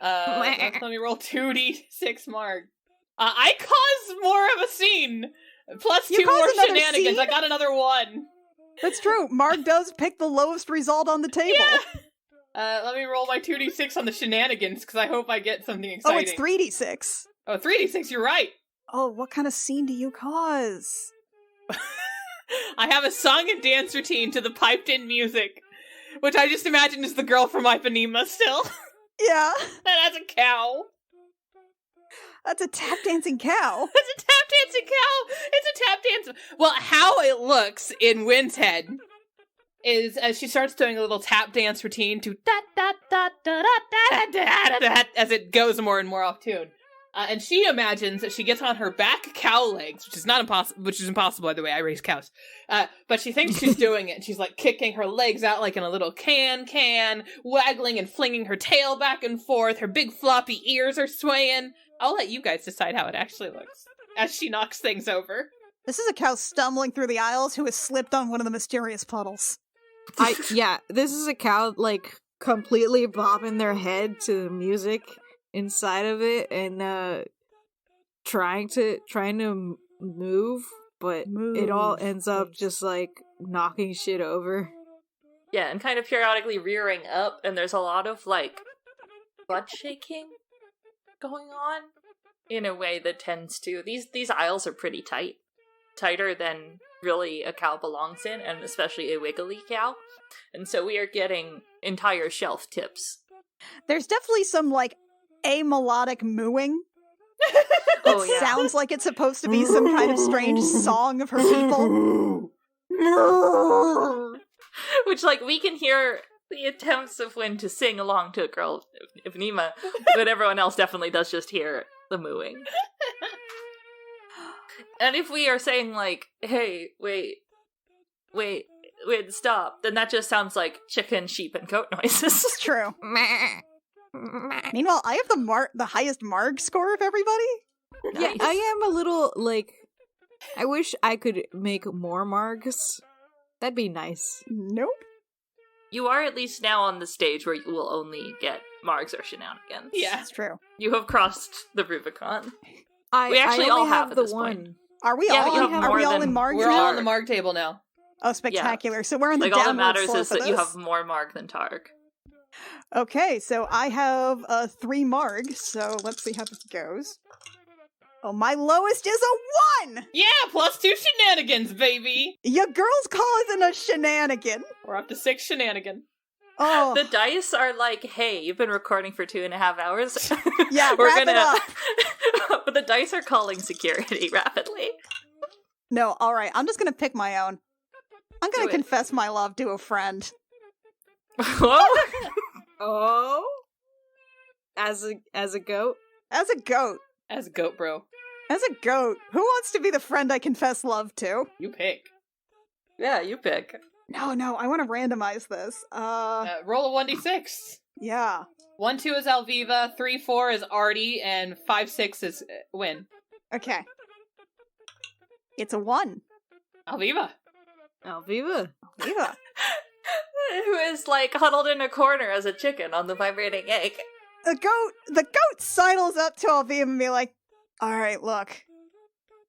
Let me roll 2d6 Marg. I caused more of a scene. Plus You 2 more caused another shenanigans. scene? I got another 1. That's true. Marg does pick the lowest result on the table. Yeah. Let me roll my 2d6 on the shenanigans, because I hope I get something exciting. Oh, it's 3d6. Oh, 3d6, you're right. Oh, what kind of scene do you cause? I have a song and dance routine to the piped-in music, which I just imagine is the girl from Ipanema still. Yeah. That has a cow. That's a tap dancing cow. It's a tap dancing cow. It's a tap dance. Well, how it looks in Wynn's head is as she starts doing a little tap dance routine to da da da da da da da da da as it goes more and more off tune. And she imagines that she gets on her back cow legs, which is not impossible. Which is impossible, by the way. I raise cows, but she thinks she's doing it. And she's like kicking her legs out like in a little can, waggling and flinging her tail back and forth. Her big floppy ears are swaying. I'll let you guys decide how it actually looks as she knocks things over. This is a cow stumbling through the aisles who has slipped on one of the mysterious puddles. This is a cow like completely bobbing their head to the music inside of it and trying to move, but it all ends up just like knocking shit over. Yeah, and kind of periodically rearing up, and there's a lot of like butt shaking going on in a way that tends to these aisles are pretty tight, tighter than really a cow belongs in, and especially a wiggly cow, and so we are getting entire shelf tips. There's definitely some like amelodic mooing. Oh, yeah. Sounds like it's supposed to be some kind of strange song of her people. Which, like, we can hear the attempts of Wynn to sing along to a girl of Nima, but everyone else definitely does just hear the mooing. And if we are saying, like, hey, wait, stop, then that just sounds like chicken, sheep, and goat noises. It's true. Meanwhile, I have the highest Marg score of everybody. Nice. Yeah, I am a little like, I wish I could make more Margs. That'd be nice. Nope. You are at least now on the stage where you will only get Margs or shenanigans. Yeah. That's true. You have crossed the Rubicon. We actually I all only have at the this one. point. Are we Yeah, all? but you have Are more we all than- in Marg? We're all now? on the Marg table now. Oh, spectacular! So we're on the Like, all that downward matters slope is of that you this. have more Marg than Targ. Okay, so I have 3 Marg. So let's see how this goes. Oh, my lowest is a 1. Yeah, plus 2 shenanigans, baby. Your girl's causing a shenanigan. We're up to 6 shenanigan. Oh, The dice are like, hey, you've been recording for 2.5 hours. yeah, wrap it up. But the dice are calling security rapidly. No, alright, I'm just gonna pick my own. I'm gonna Do it. confess my love to a friend. Oh? As a goat? As a goat. As a goat, bro. As a goat. Who wants to be the friend I confess love to? You pick. Yeah, you pick. No, I want to randomize this. Roll a 1d6. Yeah. 1-2 is Alviva, 3-4 is Artie, and 5-6 is Win. Okay. It's a 1. Alviva. Alviva. Yeah. Who is, like, huddled in a corner as a chicken on the vibrating egg. The goat sidles up to Alviva and be like, alright, look.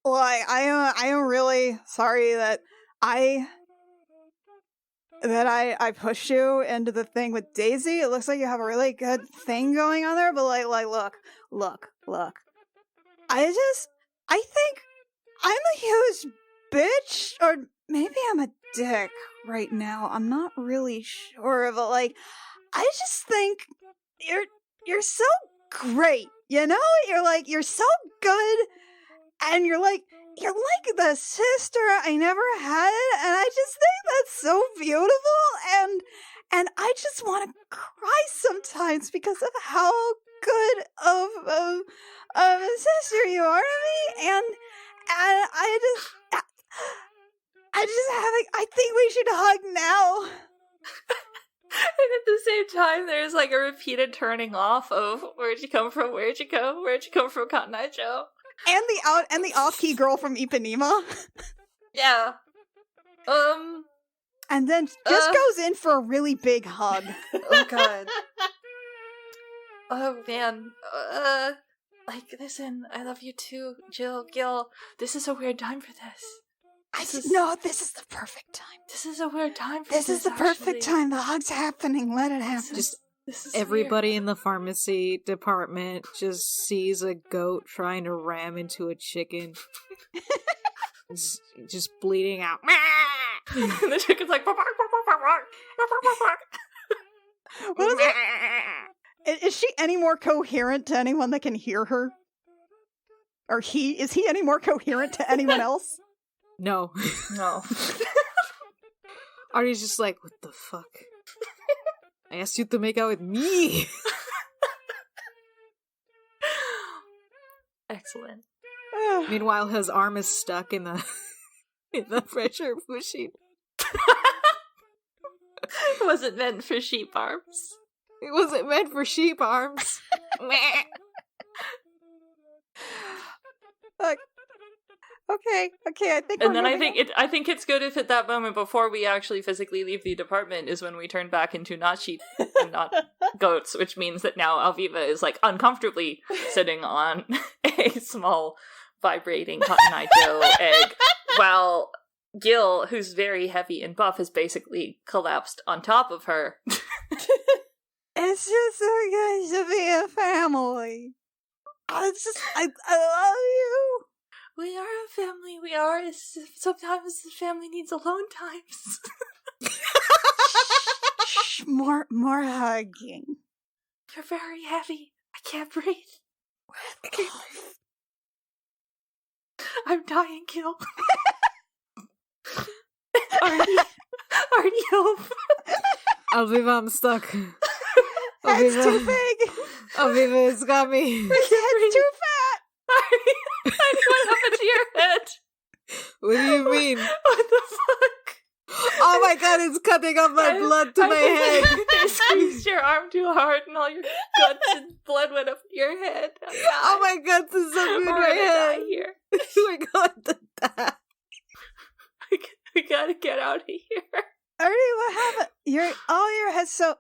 Like, I am really sorry that I pushed you into the thing with Daisy. It looks like you have a really good thing going on there, but like look. I think I'm a huge bitch, or maybe I'm a dick right now. I'm not really sure, but like, I just think you're so great, you know? You're so good, and you're like the sister I never had, and I just think that's so beautiful, and I just want to cry sometimes because of how good of a sister you are to me, and I think we should hug now. And at the same time, there's like a repeated turning off of where'd you come from, where'd you come from, Cotton Eye Joe. And the off-key girl from Ipanema. Yeah. And then just goes in for a really big hug. Oh god. Oh man. Like, listen, I love you too, Jill, Gil. This is a weird time for this. No, this is the perfect time. This is a weird time for this. This is the perfect time. The hug's happening. Let it happen. Just This is everybody weird. in the pharmacy department just sees a goat trying to ram into a chicken. just bleeding out. And the chicken's like, What is it? Is she any more coherent to anyone that can hear her? Or is he any more coherent to anyone else? No. No. Artie's just like, what the fuck? I asked you to make out with me! Excellent. Meanwhile, his arm is stuck in the pressure machine. It wasn't meant for sheep arms. It wasn't meant for sheep arms. Look. Okay, I think And we're then I moving think it's good if at that moment before we actually physically leave the department is when we turn back into not sheep and not goats, which means that now Alviva is like uncomfortably sitting on a small vibrating Cotton Eye Joe egg, while Gil, who's very heavy and buff, has basically collapsed on top of her. It's just so good to be a family. I love you. We are a family, we are. Sometimes the family needs alone times. Shh, more hugging. You're very heavy. I can't breathe. I'm dying, Gil. Artie, help. Alviva, I'm stuck. It's too big. Alviva has got me. It's too fat. Artie, what happened to your head? What do you mean? What the fuck? Oh my god, it's cutting off my blood to my head. You squeezed your arm too hard and all your guts and blood went up your head. Oh my god, this is so good We're my gonna head. die here. We're going to die. We gotta get out of here. Artie, what happened? Your head's so...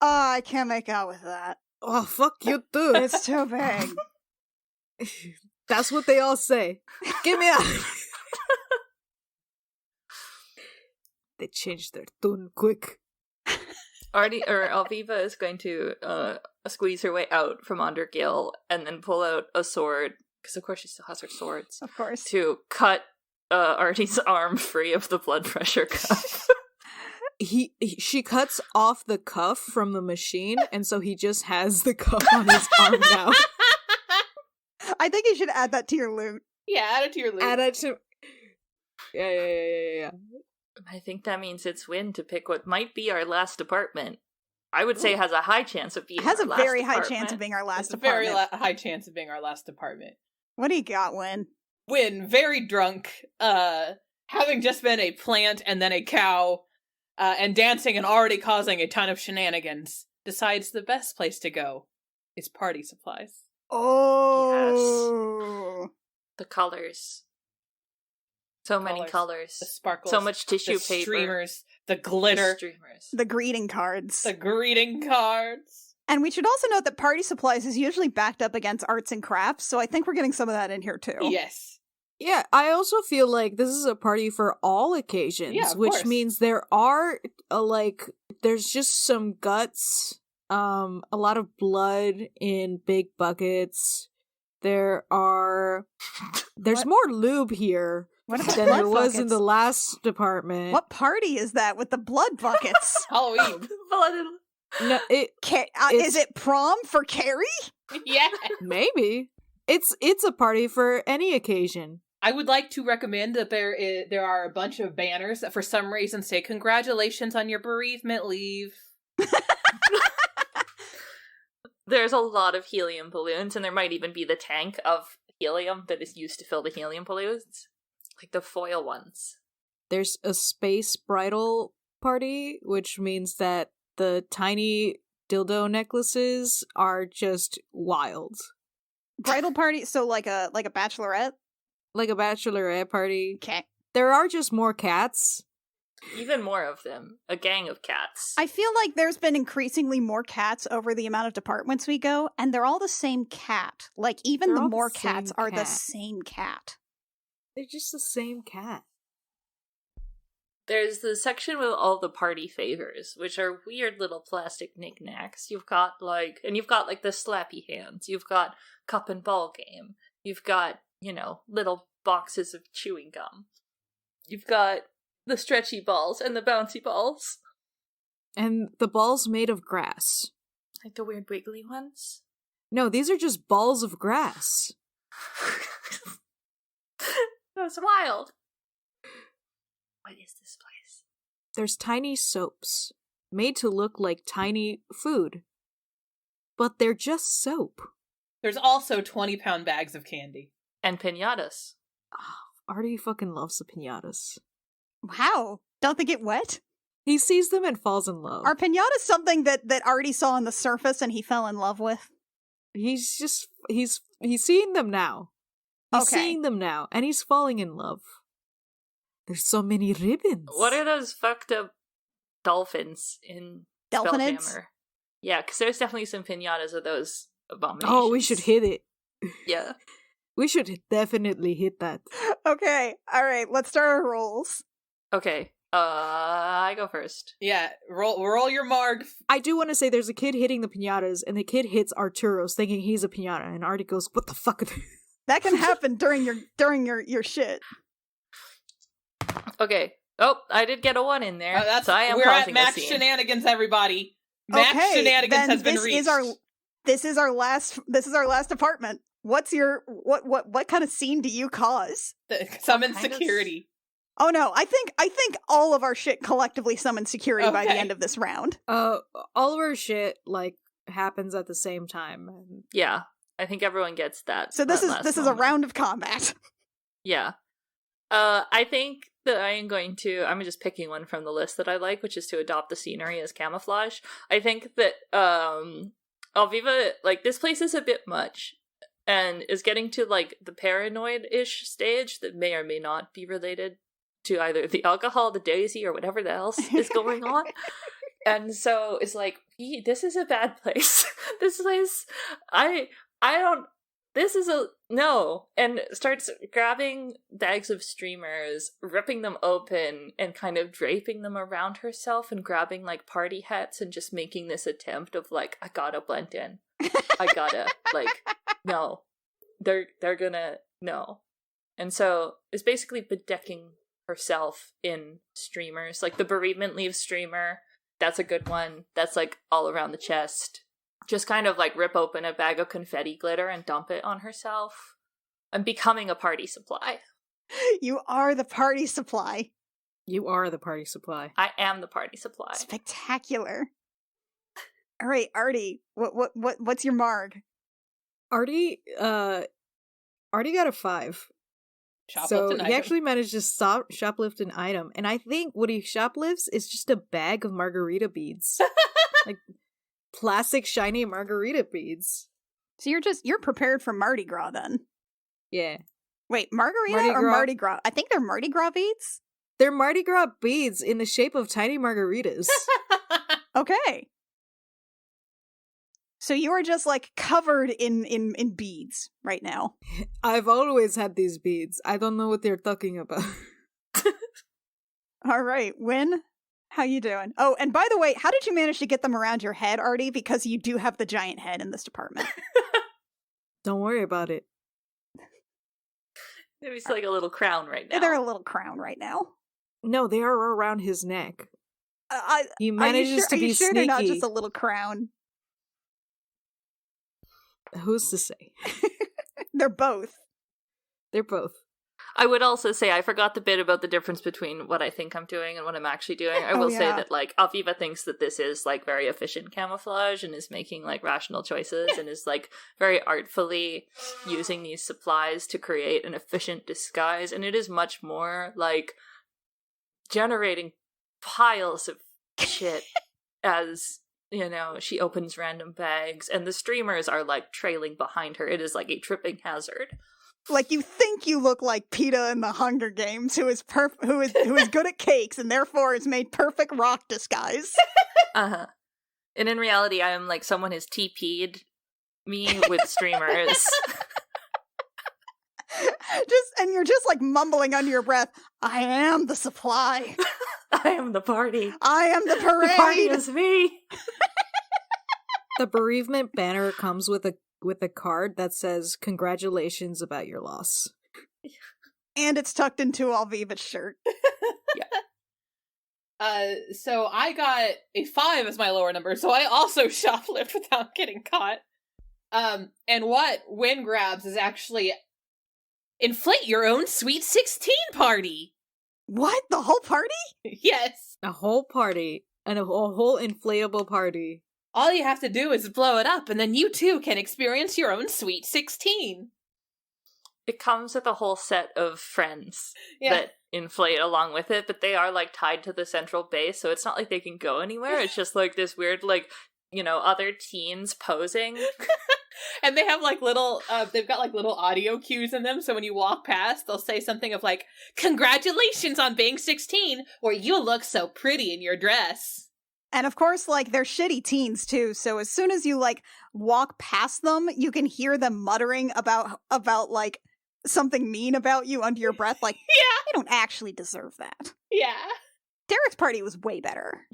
Oh, I can't make out with that. Oh, fuck you too. It's too big. That's what they all say. Get me out. They changed their tune quick. Alviva is going to squeeze her way out from under Gil and then pull out a sword, because of course she still has her swords, Of course. to cut Artie's arm free of the blood pressure cuff. She cuts off the cuff from the machine, and so he just has the cuff on his arm now. I think you should add that to your loot. Yeah, add it to your loot. Add it to... Yeah. I think that means it's Win to pick what might be our last department. I would say it has a high chance of being It has our a last very high department. chance of being our last It's a department. very high chance of being our last department. What do you got, Win? Win, very drunk, having just been a plant and then a cow, and dancing and already causing a ton of shenanigans, decides the best place to go is party supplies. Oh. The colors. So many colors. The sparkles. So much tissue the paper. Streamers. The glitter. The streamers. The greeting cards. The greeting cards. And we should also note that party supplies is usually backed up against arts and crafts, so I think we're getting some of that in here too. Yes. Yeah, I also feel like this is a party for all occasions, Yeah, of which course. means there are, there's just some guts, a lot of blood in big buckets. There's more lube here What are the than blood there was in buckets? the last department. What party is that with the blood buckets? Halloween. No, Is it prom for Carrie? Yeah. maybe. It's a party for any occasion. I would like to recommend that there are a bunch of banners that for some reason say congratulations on your bereavement leave. There's a lot of helium balloons, and there might even be the tank of helium that is used to fill the helium balloons. Like the foil ones. There's a space bridal party, which means that the tiny dildo necklaces are just wild. Bridal party, so like a bachelorette? Like a bachelorette party. Okay. There are just more cats. Even more of them. A gang of cats. I feel like there's been increasingly more cats over the amount of departments we go, and they're all the same cat. Like, even They're the all the more same cats are the cat. same cat. They're just the same cat. There's the section with all the party favors, which are weird little plastic knickknacks. You've got the slappy hands. You've got cup and ball game. You've got, little boxes of chewing gum. You've got the stretchy balls and the bouncy balls. And the balls made of grass. Like the weird wiggly ones. No, these are just balls of grass. That's wild. What is this place? There's tiny soaps, made to look like tiny food. But they're just soap. There's also 20-pound bags of candy. And piñatas. Artie fucking loves the piñatas. How? Don't they get wet? He sees them and falls in love. Are piñatas something that Artie saw on the surface and he fell in love with? He's seeing them now. He's Okay. seeing them now, and he's falling in love. There's so many ribbons. What are those fucked up dolphins in Delphinids? Spelljammer? Yeah, because there's definitely some piñatas of those abominations. Oh, we should hit it. Yeah. We should definitely hit that. Okay, alright, let's start our rolls. Okay. I go first. Yeah, roll your marg. I do want to say there's a kid hitting the piñatas, and the kid hits Arturo's thinking he's a piñata, and Artie goes, "What the fuck?" That can happen during your shit. Okay. Oh, I did get a 1 in there. So I am we're at causing a max scene. shenanigans, everybody. Max shenanigans then has been this reached. This is our last department. What's your what kind of scene do you cause? Summon kind of security. Oh no, I think all of our shit collectively summons security by the Okay. end of this round. All of our shit happens at the same time. And Yeah. I think everyone gets that. So this that is last a moment. round of combat. Yeah. I think that I'm just picking one from the list that I like, which is to adopt the scenery as camouflage. I think that, Alviva, this place is a bit much, and is getting to, the paranoid-ish stage that may or may not be related to either the alcohol, the daisy, or whatever else is going on. And so it's this is a bad place. This place, no, and starts grabbing bags of streamers, ripping them open, and kind of draping them around herself, and grabbing party hats, and just making this attempt of I gotta blend in. I gotta no, they're gonna no, and so it's basically bedecking herself in streamers, the bereavement leave streamer. That's a good one. That's all around the chest. Just kind of rip open a bag of confetti glitter and dump it on herself. And becoming a party supply. You are the party supply. You are the party supply. I am the party supply. Spectacular. All right, Artie, what's your marg? Artie got a 5. So he actually managed to shoplift an item, and I think what he shoplifts is just a bag of margarita beads, like plastic shiny margarita beads. So you're prepared for Mardi Gras then? Yeah. Wait, Mardi Gras? I think they're Mardi Gras beads. They're Mardi Gras beads in the shape of tiny margaritas. Okay. So you are just like covered in beads right now. I've always had these beads. I don't know what they're talking about. All right, Win, how you doing? Oh, and by the way, how did you manage to get them around your head, Artie? Because you do have the giant head in this department. Don't worry about it. Maybe it's like a little crown right now. They're a little crown right now. No, they are around his neck. He manages to be Are you sure sneaky. they're not just a little crown? Who's to say? They're both. They're both. I would also say I forgot the bit about the difference between what I think I'm doing and what I'm actually doing. I will say that, like, Aviva thinks that this is, like, very efficient camouflage and is making, like, rational choices and is, like, very artfully using these supplies to create an efficient disguise. And it is much more, like, generating piles of shit as, you know, she opens random bags and the streamers are, like, trailing behind her. It is, like, a tripping hazard. Like, you think you look like PETA in the Hunger Games, who is good at cakes and therefore has made perfect rock disguise. Uh-huh. And in reality, I am like someone has TP'd me with streamers. And you're just like mumbling under your breath, I am the supply. I am the party. I am the parade. The party is me. The bereavement banner comes with a card that says, "Congratulations about your loss." And it's tucked into Alviva's shirt. Yeah. So I got a 5 as my lower number, so I also shoplift without getting caught. And what Win grabs is actually inflate your own Sweet 16 party. What? The whole party? Yes. A whole party. And a whole inflatable party. All you have to do is blow it up, and then you too can experience your own Sweet 16. It comes with a whole set of friends that inflate along with it, but they are, like, tied to the central base, so it's not like they can go anywhere. It's just, like, this weird, like, you know, other teens posing. And they have, like, little, they've got, like, little audio cues in them, so when you walk past, they'll say something of, like, "Congratulations on being 16, or you look so pretty in your dress." And of course, like, they're shitty teens, too, so as soon as you, like, walk past them, you can hear them muttering about like, something mean about you under your breath, like, yeah, I don't actually deserve that. Yeah. Derek's party was way better.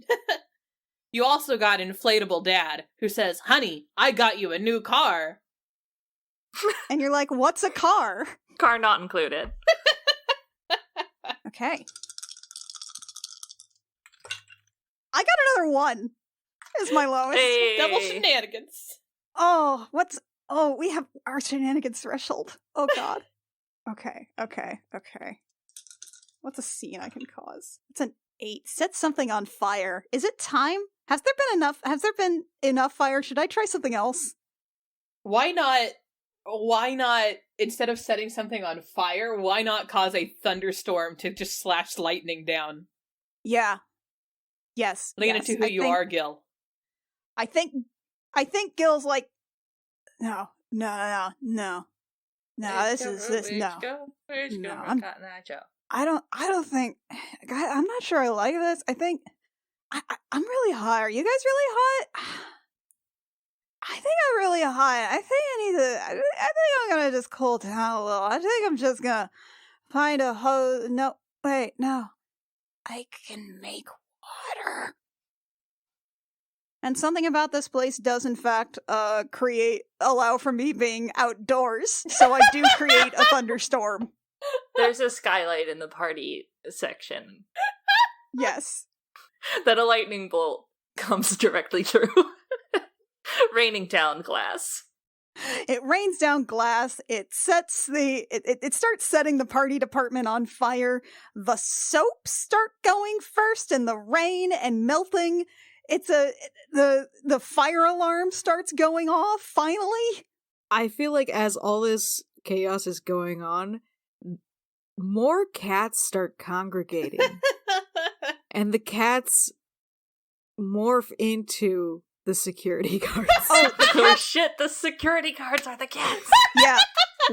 You also got Inflatable Dad, who says, "Honey, I got you a new car." And you're like, what's a car? Car not included. Okay. I got another 1 as my lowest. Hey. Double shenanigans. We have our shenanigans threshold. Oh god. Okay. What's a scene I can cause? It's an 8. Set something on fire. Is it time? Has there been enough fire? Should I try something else? Why not, instead of setting something on fire, why not cause a thunderstorm to just slash lightning down? Yeah. Yes. Lean into who you are, Gil. I think Gil's like, no. No. I don't think. I'm not sure I like this. I think I'm really hot. Are you guys really hot? I think I'm really hot. I think I need to. I think I'm gonna just cool down a little. I think I'm just gonna find a hose. No, wait, no. I can make water. And something about this place does, in fact, allow for me being outdoors. So I do create a thunderstorm. There's a skylight in the party section. Yes. That a lightning bolt comes directly through. Raining down glass. It rains down glass. It sets it starts setting the party department on fire. The soaps start going first, and the rain and melting. The fire alarm starts going off finally. I feel like as all this chaos is going on, more cats start congregating. And the cats morph into the security guards. Oh shit, the security guards are the cats! Yeah,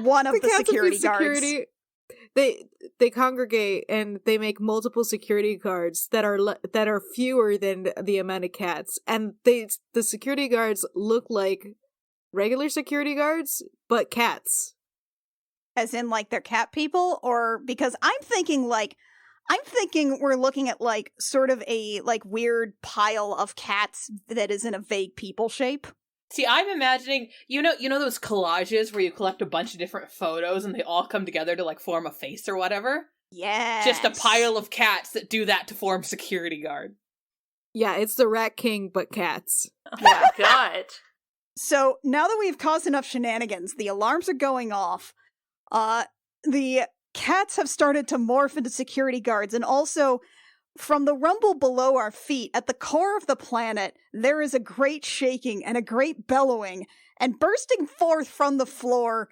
one of the cats security guards. They congregate and they make multiple security guards that are fewer than the amount of cats, and the security guards look like regular security guards but cats. As in, like, they're cat people? Or because I'm thinking we're looking at, like, sort of a, like, weird pile of cats that is in a vague people shape. See, I'm imagining, you know those collages where you collect a bunch of different photos and they all come together to, like, form a face or whatever? Yes. Just a pile of cats that do that to form security guard. Yeah, it's the Rat King but cats. Oh my god. So, now that we've caused enough shenanigans, the alarms are going off, the cats have started to morph into security guards, and also, from the rumble below our feet, at the core of the planet, there is a great shaking and a great bellowing, and bursting forth from the floor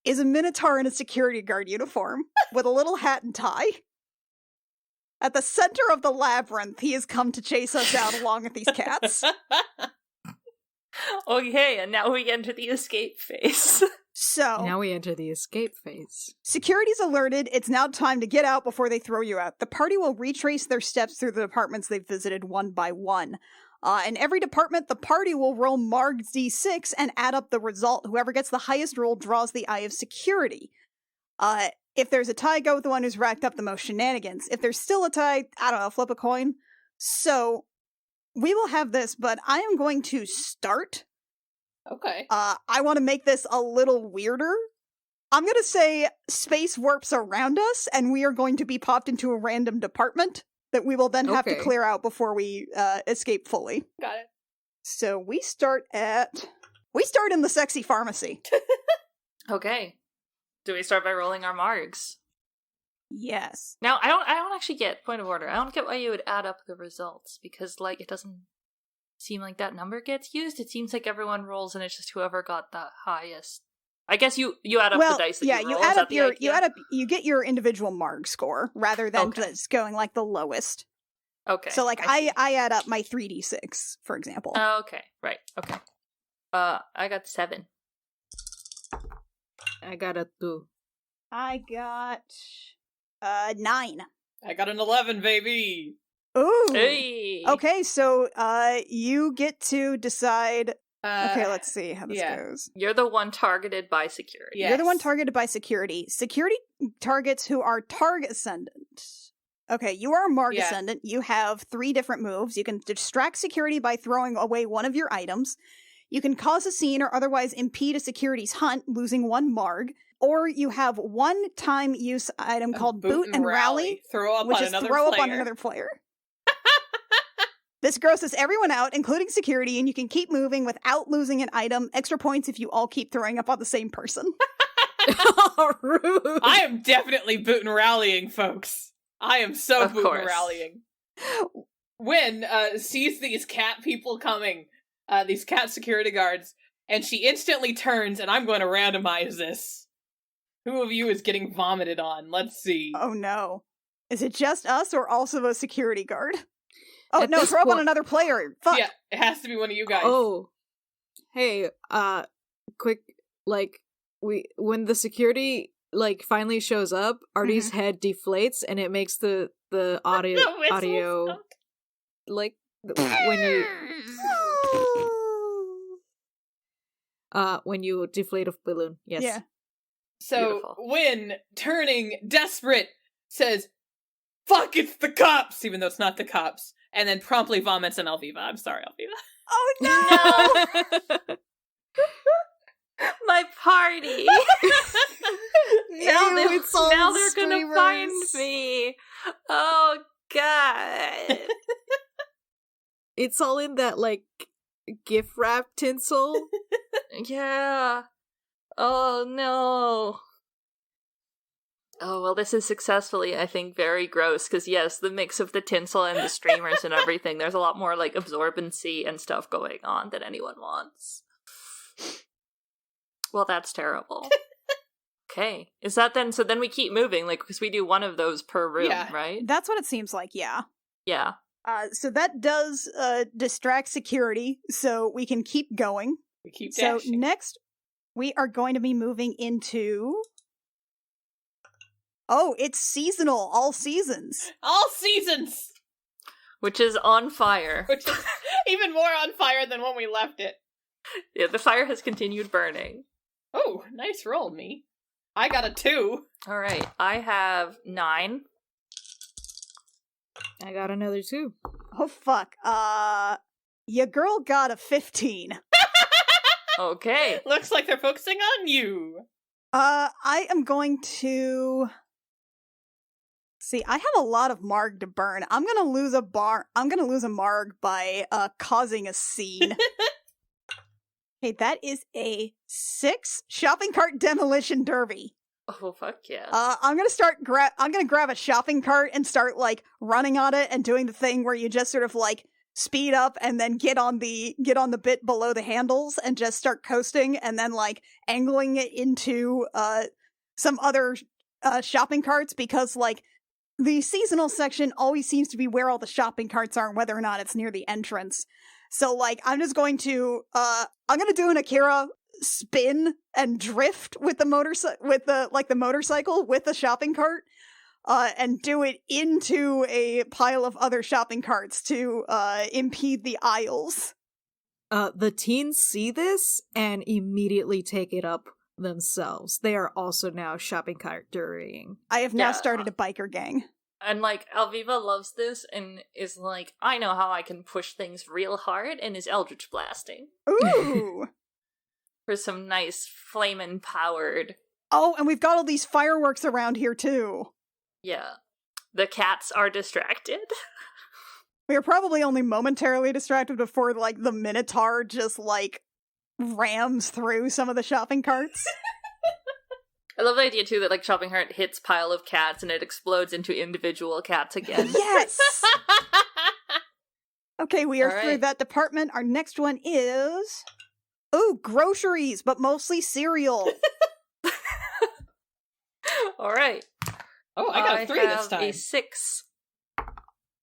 is a minotaur in a security guard uniform, with a little hat and tie. At the center of the labyrinth, he has come to chase us out along with these cats. Okay, and now we enter the escape phase. So, Now we enter the escape phase. security's alerted. It's now time to get out before they throw you out. The party will retrace their steps through the departments they've visited one by one. In every department, the party will roll Margs D6 and add up the result. Whoever gets the highest roll draws the Eye of Security. If there's a tie, go with the one who's racked up the most shenanigans. If there's still a tie, I don't know, flip a coin. So, we will have this, but I am going to start. Okay. I want to make this a little weirder. I'm going to say space warps around us, and we are going to be popped into a random department that we will then have to Okay. clear out before we escape fully. Got it. So we start in the sexy pharmacy. Okay. Do we start by rolling our margs? Yes. Now, I don't actually get, point of order, I don't get why you would add up the results, because, like, it doesn't seem like that number gets used. It seems like everyone rolls and it's just whoever got the highest. I guess you add up the dice that you roll. you add up you get your individual Marg score rather than just going like the lowest. Okay. So like I add up my 3d6, for example. Okay. Right. Okay. I got 7. I got a 2. I got 9. I got an 11, baby. Ooh. Hey. Okay, so you get to decide. Okay, let's see how this goes. You're the one targeted by security. Yes. You're the one targeted by security. Security targets who are Targ Ascendant. Okay, you are a Marg Ascendant. You have 3 different moves. You can distract security by throwing away one of your items. You can cause a scene or otherwise impede a security's hunt, losing 1 Marg. Or you have one-time use item called Boot and Rally, Throw up which on is another throw player. up on another player. This grosses everyone out, including security, and you can keep moving without losing an item. Extra points if you all keep throwing up on the same person. Rude. I am definitely boot and rallying, folks. I am so Of boot course. and rallying. Wynn sees these cat people coming, these cat security guards, and she instantly turns, and I'm going to randomize this. Who of you is getting vomited on? Let's see. Oh no. Is it just us or also a security guard? Oh At no, this throw up on point- another player. Fuck. Yeah, it has to be one of you guys. Oh. Hey, quick, like, when the security, like, finally shows up, Artie's head deflates and it makes the audio, The whistle audio, sound. like, when you deflate a balloon, yes. Yeah. So, Beautiful. Wynn, turning desperate, says, "Fuck, it's the cops!" Even though it's not the cops. And then promptly vomits an Alviva. I'm sorry, Alviva. Oh no! My party. Ew, it's all now they're gonna streamers. find me. Oh god. It's all in that, like, gift wrap tinsel. Yeah. Oh no. Oh, well, this is successfully, I think, very gross, because yes, the mix of the tinsel and the streamers and everything, there's a lot more, like, absorbency and stuff going on than anyone wants. Well, that's terrible. Okay. Is that then, so then we keep moving, like, because we do one of those per room, Yeah. right? That's what it seems like, yeah. Yeah. So that does distract security, so we can keep going. We keep So dashing. next, we are going to be moving into... Oh, it's seasonal, all seasons. All seasons! Which is on fire. Which is even more on fire than when we left it. Yeah, the fire has continued burning. Oh, nice roll, me. I got a 2. Alright, I have 9. I got another 2. Oh, fuck. Your girl got a 15. Okay. Looks like they're focusing on you. I am going to... See, I have a lot of Marg to burn. I'm gonna lose a Marg by, causing a scene. Okay, that is a 6 shopping cart demolition derby. Oh, fuck yeah. I'm gonna grab a shopping cart and start, like, running on it and doing the thing where you just sort of, like, speed up and then get on the bit below the handles and just start coasting and then, like, angling it into, some other, shopping carts because, like, the seasonal section always seems to be where all the shopping carts are, whether or not it's near the entrance. So, like, I'm just going to, I'm gonna do an Akira spin and drift with the motorcycle with the shopping cart, and do it into a pile of other shopping carts to, impede the aisles. The teens see this and immediately take it up themselves. They are also now shopping cart derbying. I have now Yeah. started a biker gang. And, like, Alviva loves this and is like, I know how I can push things real hard, and is Eldritch Blasting. Ooh! For some nice flamin' powered. Oh, and we've got all these fireworks around here, too. Yeah. The cats are distracted. We are probably only momentarily distracted before, like, the Minotaur just, like, rams through some of the shopping carts. I love the idea, too, that, like, shopping cart hits pile of cats and it explodes into individual cats again. Yes! Okay, we are All through right. that department. Our next one is... Ooh, groceries, but mostly cereal. Alright. Oh, I got a 3 this have a time. 6.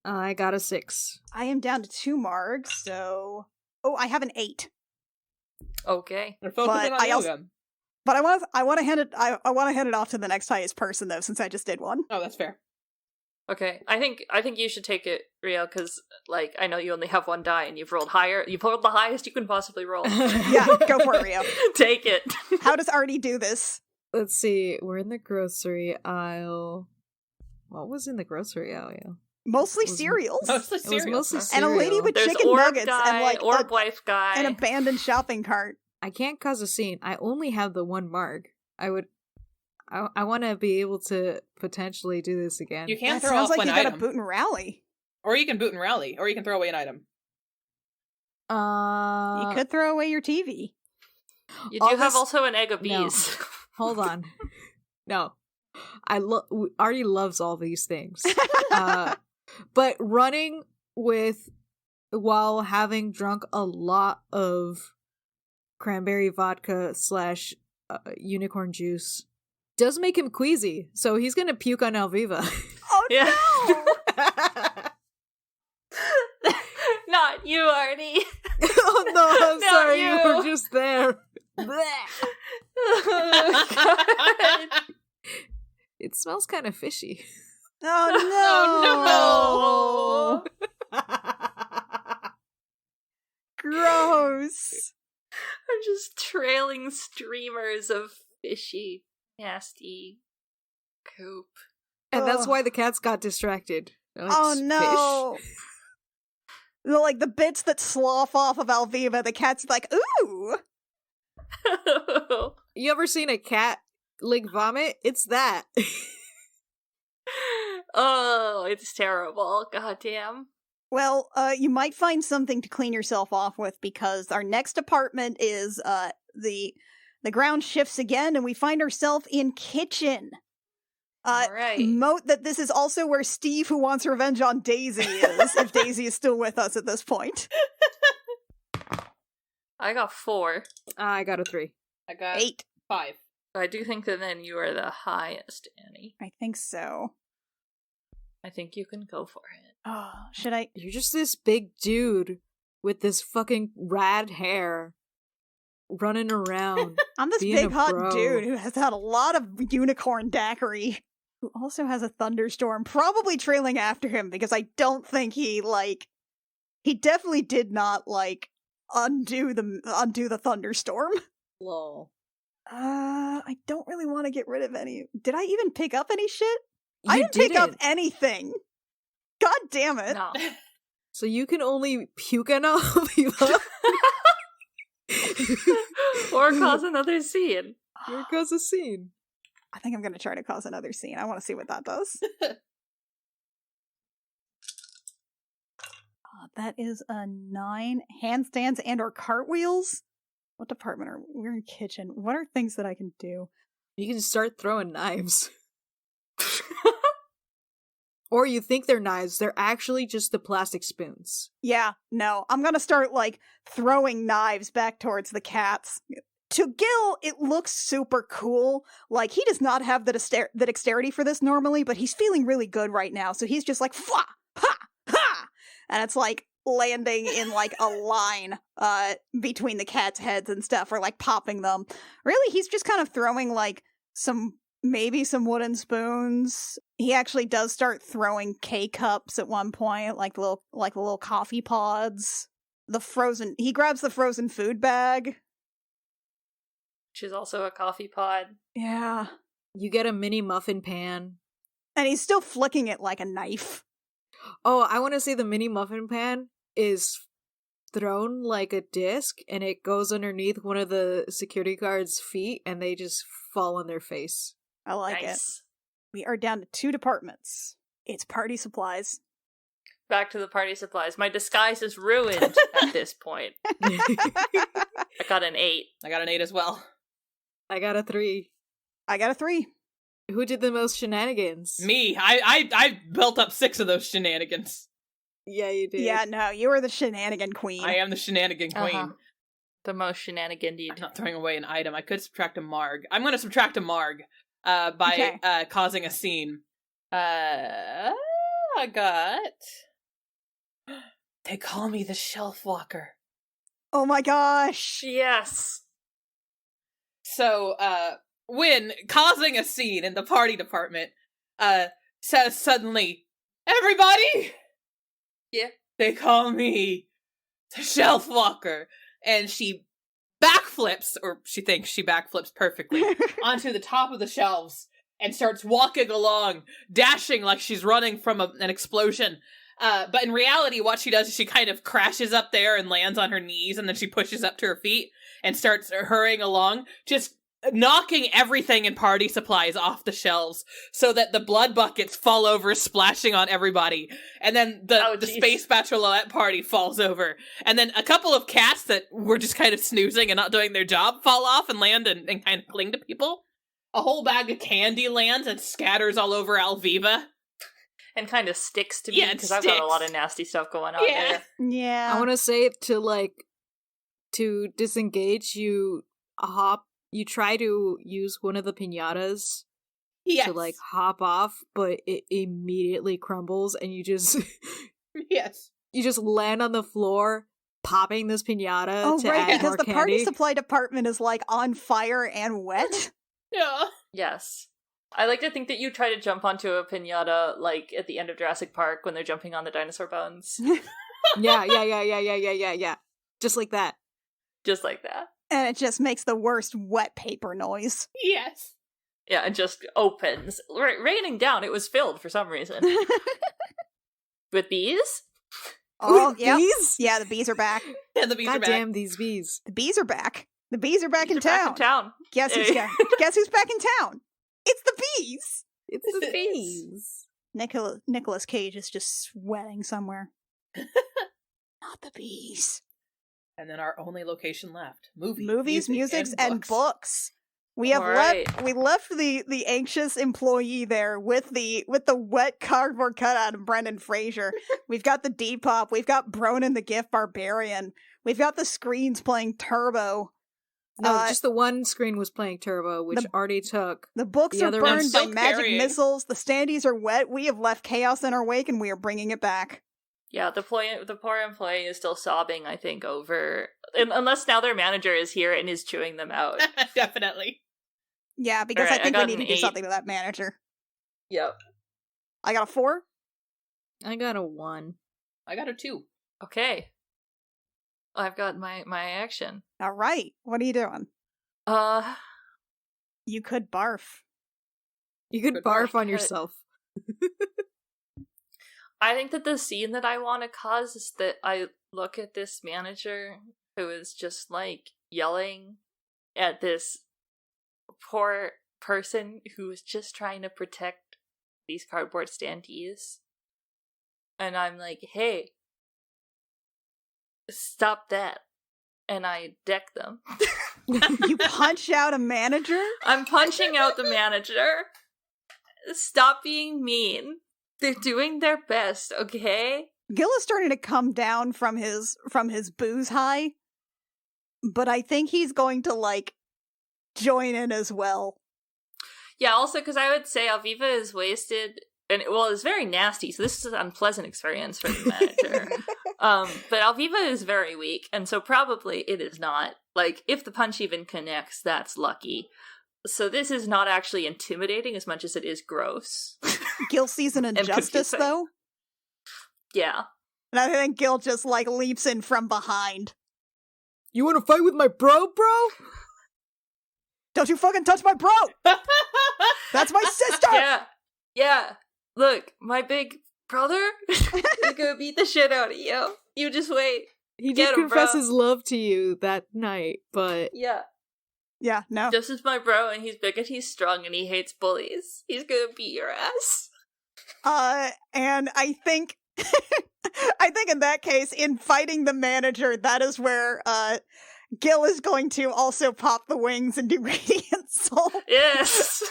I got a 6. I am down to 2 margs, so... Oh, I have an 8. Okay. They're focusing But on I you also- again. But I want to hand it off to the next highest person, though, since I just did one. Oh, that's fair. Okay. I think you should take it, Rio, because, like, I know you only have 1 die and you've rolled higher. You've rolled the highest you can possibly roll. Yeah, go for it, Rio. Take it. How does Artie do this? Let's see, we're in the grocery aisle. What was in the grocery aisle? Mostly Was- cereals. Mostly It was cereal. mostly And a lady cereal. with There's chicken orb nuggets guy, and, like, orb wife guy. an abandoned shopping cart. I can't cause a scene. I only have the 1 marg. I want to be able to potentially do this again. You can't That throw sounds off like one you got item. a boot and rally. Or you can boot and rally. Or you can throw away an item. You could throw away your TV. You all do have this- also an egg of No. bees. Hold on. No. Artie loves all these things. But running while having drunk a lot of cranberry vodka / unicorn juice does make him queasy, so he's gonna puke on Alviva. Oh Yeah. no! Not you, Artie. Oh no, I'm Not sorry, you you. were just there. Oh, God. It smells kind of fishy. Oh no! No. Gross. I'm just trailing streamers of fishy, nasty goop. And that's Ugh. why the cats got distracted. Oh It's no! The bits that slough off of Alviva, the cat's like, ooh! fish. You ever seen a cat lick vomit? It's that. Oh, it's terrible. Goddamn. Well, you might find something to clean yourself off with, because our next apartment is the ground shifts again, and we find ourselves in kitchen. Alright. Note that this is also where Steve, who wants revenge on Daisy, is, if Daisy is still with us at this point. I got 4. I got a 3. I got 8. 5. I do think that then you are the highest, Annie. I think so. I think you can go for it. Oh, should I? You're just this big dude with this fucking rad hair running around. I'm this being big a hot bro. dude who has had a lot of unicorn daiquiri, who also has a thunderstorm probably trailing after him, because I don't think he definitely did not undo the thunderstorm. Lol. I don't really want to get rid of any. Did I even pick up any shit? You I didn't pick up anything. God damn it. No. So you can only puke enough people. Or cause another scene. Here goes a scene. I think I'm going to try to cause another scene. I want to see what that does. That is a 9. Handstands and or cartwheels? What department are we? We're in kitchen. What are things that I can do? You can start throwing knives. Or you think they're knives, they're actually just the plastic spoons. Yeah, no. I'm going to start, throwing knives back towards the cats. To Gil, it looks super cool. Like, he does not have the dexterity for this normally, but he's feeling really good right now, so he's just like, fwa! Ha! Ha! And it's landing in a line between the cat's heads and stuff, or popping them. Really, he's just kind of throwing maybe some wooden spoons. He actually does start throwing K-cups at one point, little coffee pods. He grabs the frozen food bag. Which is also a coffee pod. Yeah. You get a mini muffin pan. And he's still flicking it like a knife. Oh, I want to say the mini muffin pan is thrown like a disc, and it goes underneath one of the security guards' feet, and they just fall on their face. I like it. We are down to 2 departments. It's party supplies. Back to the party supplies. My disguise is ruined at this point. I got an 8. I got an 8 as well. I got a 3. I got a 3. Who did the most shenanigans? Me. I built up 6 of those shenanigans. Yeah, you did. Yeah, no, you were the shenanigan queen. I am the shenanigan queen. Uh-huh. The most shenanigan-y. I'm not throwing away an item. I could subtract a marg. I'm going to subtract a marg by causing a scene. I got... They call me the Shelf Walker. Oh my gosh. Yes. So, Win, causing a scene in the party department, says suddenly, "Everybody! Yeah. They call me the Shelf Walker." And she backflips, or she thinks she backflips perfectly, onto the top of the shelves and starts walking along, dashing like she's running from an explosion. But in reality, what she does is she kind of crashes up there and lands on her knees, and then she pushes up to her feet and starts hurrying along, just knocking everything in party supplies off the shelves so that the blood buckets fall over, splashing on everybody. And then the Space Bachelorette party falls over. And then a couple of cats that were just kind of snoozing and not doing their job fall off and land and kind of cling to people. A whole bag of candy lands and scatters all over Alviva. And kind of sticks to me, because I've got a lot of nasty stuff going on there. Yeah. I want to say to disengage, you try to use one of the piñatas to hop off, but it immediately crumbles, and you just you just land on the floor, popping this piñata to add more because the candy. party supply department is on fire and wet. Yeah. Yes. I like to think that you try to jump onto a piñata, at the end of Jurassic Park when they're jumping on the dinosaur bones. Yeah. Just like that. Just like that. And it just makes the worst wet paper noise. Yes. Yeah, it just opens. Raining down, it was filled for some reason. With bees? Oh, yeah. Bees? Yeah, the bees are back. Yeah, the bees are back. Damn these bees. The bees are back. The bees are back in Back in town. Guess who's back? Guess who's back in town? It's the bees. It's the bees. Nicolas Cage is just sweating somewhere. Not the bees. And then our only location left. Movies, musics, and books. We have Alright. we left the anxious employee there with the wet cardboard cutout of Brendan Fraser. We've got the Depop, we've got Bronin the Gift Barbarian, we've got the screens playing Turbo. No, just the one screen was playing Turbo, which Artie took. The books The are other burned one's by still magic carrying. missiles, the standees are wet, we have left chaos in our wake and we are bringing it back. Yeah, the poor employee is still sobbing, I think, over... Unless now their manager is here and is chewing them out. Definitely. Yeah, because Alright, I think I we got need an to do 8. something to that manager. Yep. I got a 4. I got a 1. I got a 2. Okay. I've got my action. Alright, what are you doing? You could barf. You could Good barf work. on yourself. I think that the scene that I want to cause is that I look at this manager who is just, like, yelling at this poor person who is just trying to protect these cardboard standees. And I'm like, hey, stop that. And I deck them. You punch out a manager? I'm punching out the manager. Stop being mean. They're doing their best, okay? Gil is starting to come down from his booze high, but I think he's going to, like, join in as well. Yeah, also because I would say Alviva is wasted, and well, it's very nasty, so this is an unpleasant experience for the manager. But Alviva is very weak, and so probably it is not. Like, if the punch even connects, that's lucky. So this is not actually intimidating as much as it is gross. Gil sees an injustice, confusing. though, Yeah. and I think Gil just, like, leaps in from behind. You want to fight with my bro? Don't you fucking touch my bro! That's my sister! Yeah. Look, my big brother is gonna beat the shit out of you. You just wait. He Get did him, confess bro. his love to you that night, but Yeah. Yeah, no. This is my bro, and he's big and he's strong and he hates bullies. He's gonna beat your ass. And I think, I think in that case, in fighting the manager, that is where, Gil is going to also pop the wings and do Radiant Soul. Yes.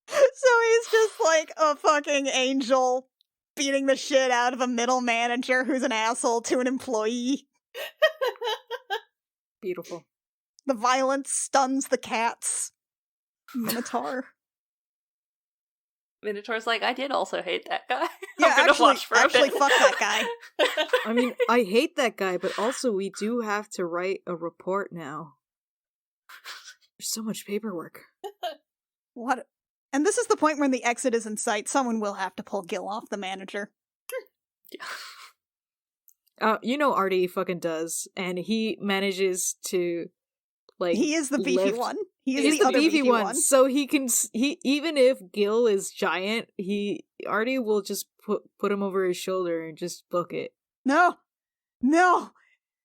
So he's just like a fucking angel beating the shit out of a middle manager who's an asshole to an employee. beautiful. The violence stuns the cats. Minotaur. Minotaur's like, I did also hate that guy. Yeah, I'm gonna watch for a actually, bit. fuck that guy. I mean, I hate that guy, but also we do have to write a report now. There's so much paperwork. What? And this is the point when the exit is in sight. Someone will have to pull Gil off the manager. You know Artie fucking does, and he manages to, like, He is the beefy lift- one. He He's is the other beefy one. so he can. He even if Gil is giant, Artie will just put him over his shoulder and just book it. No,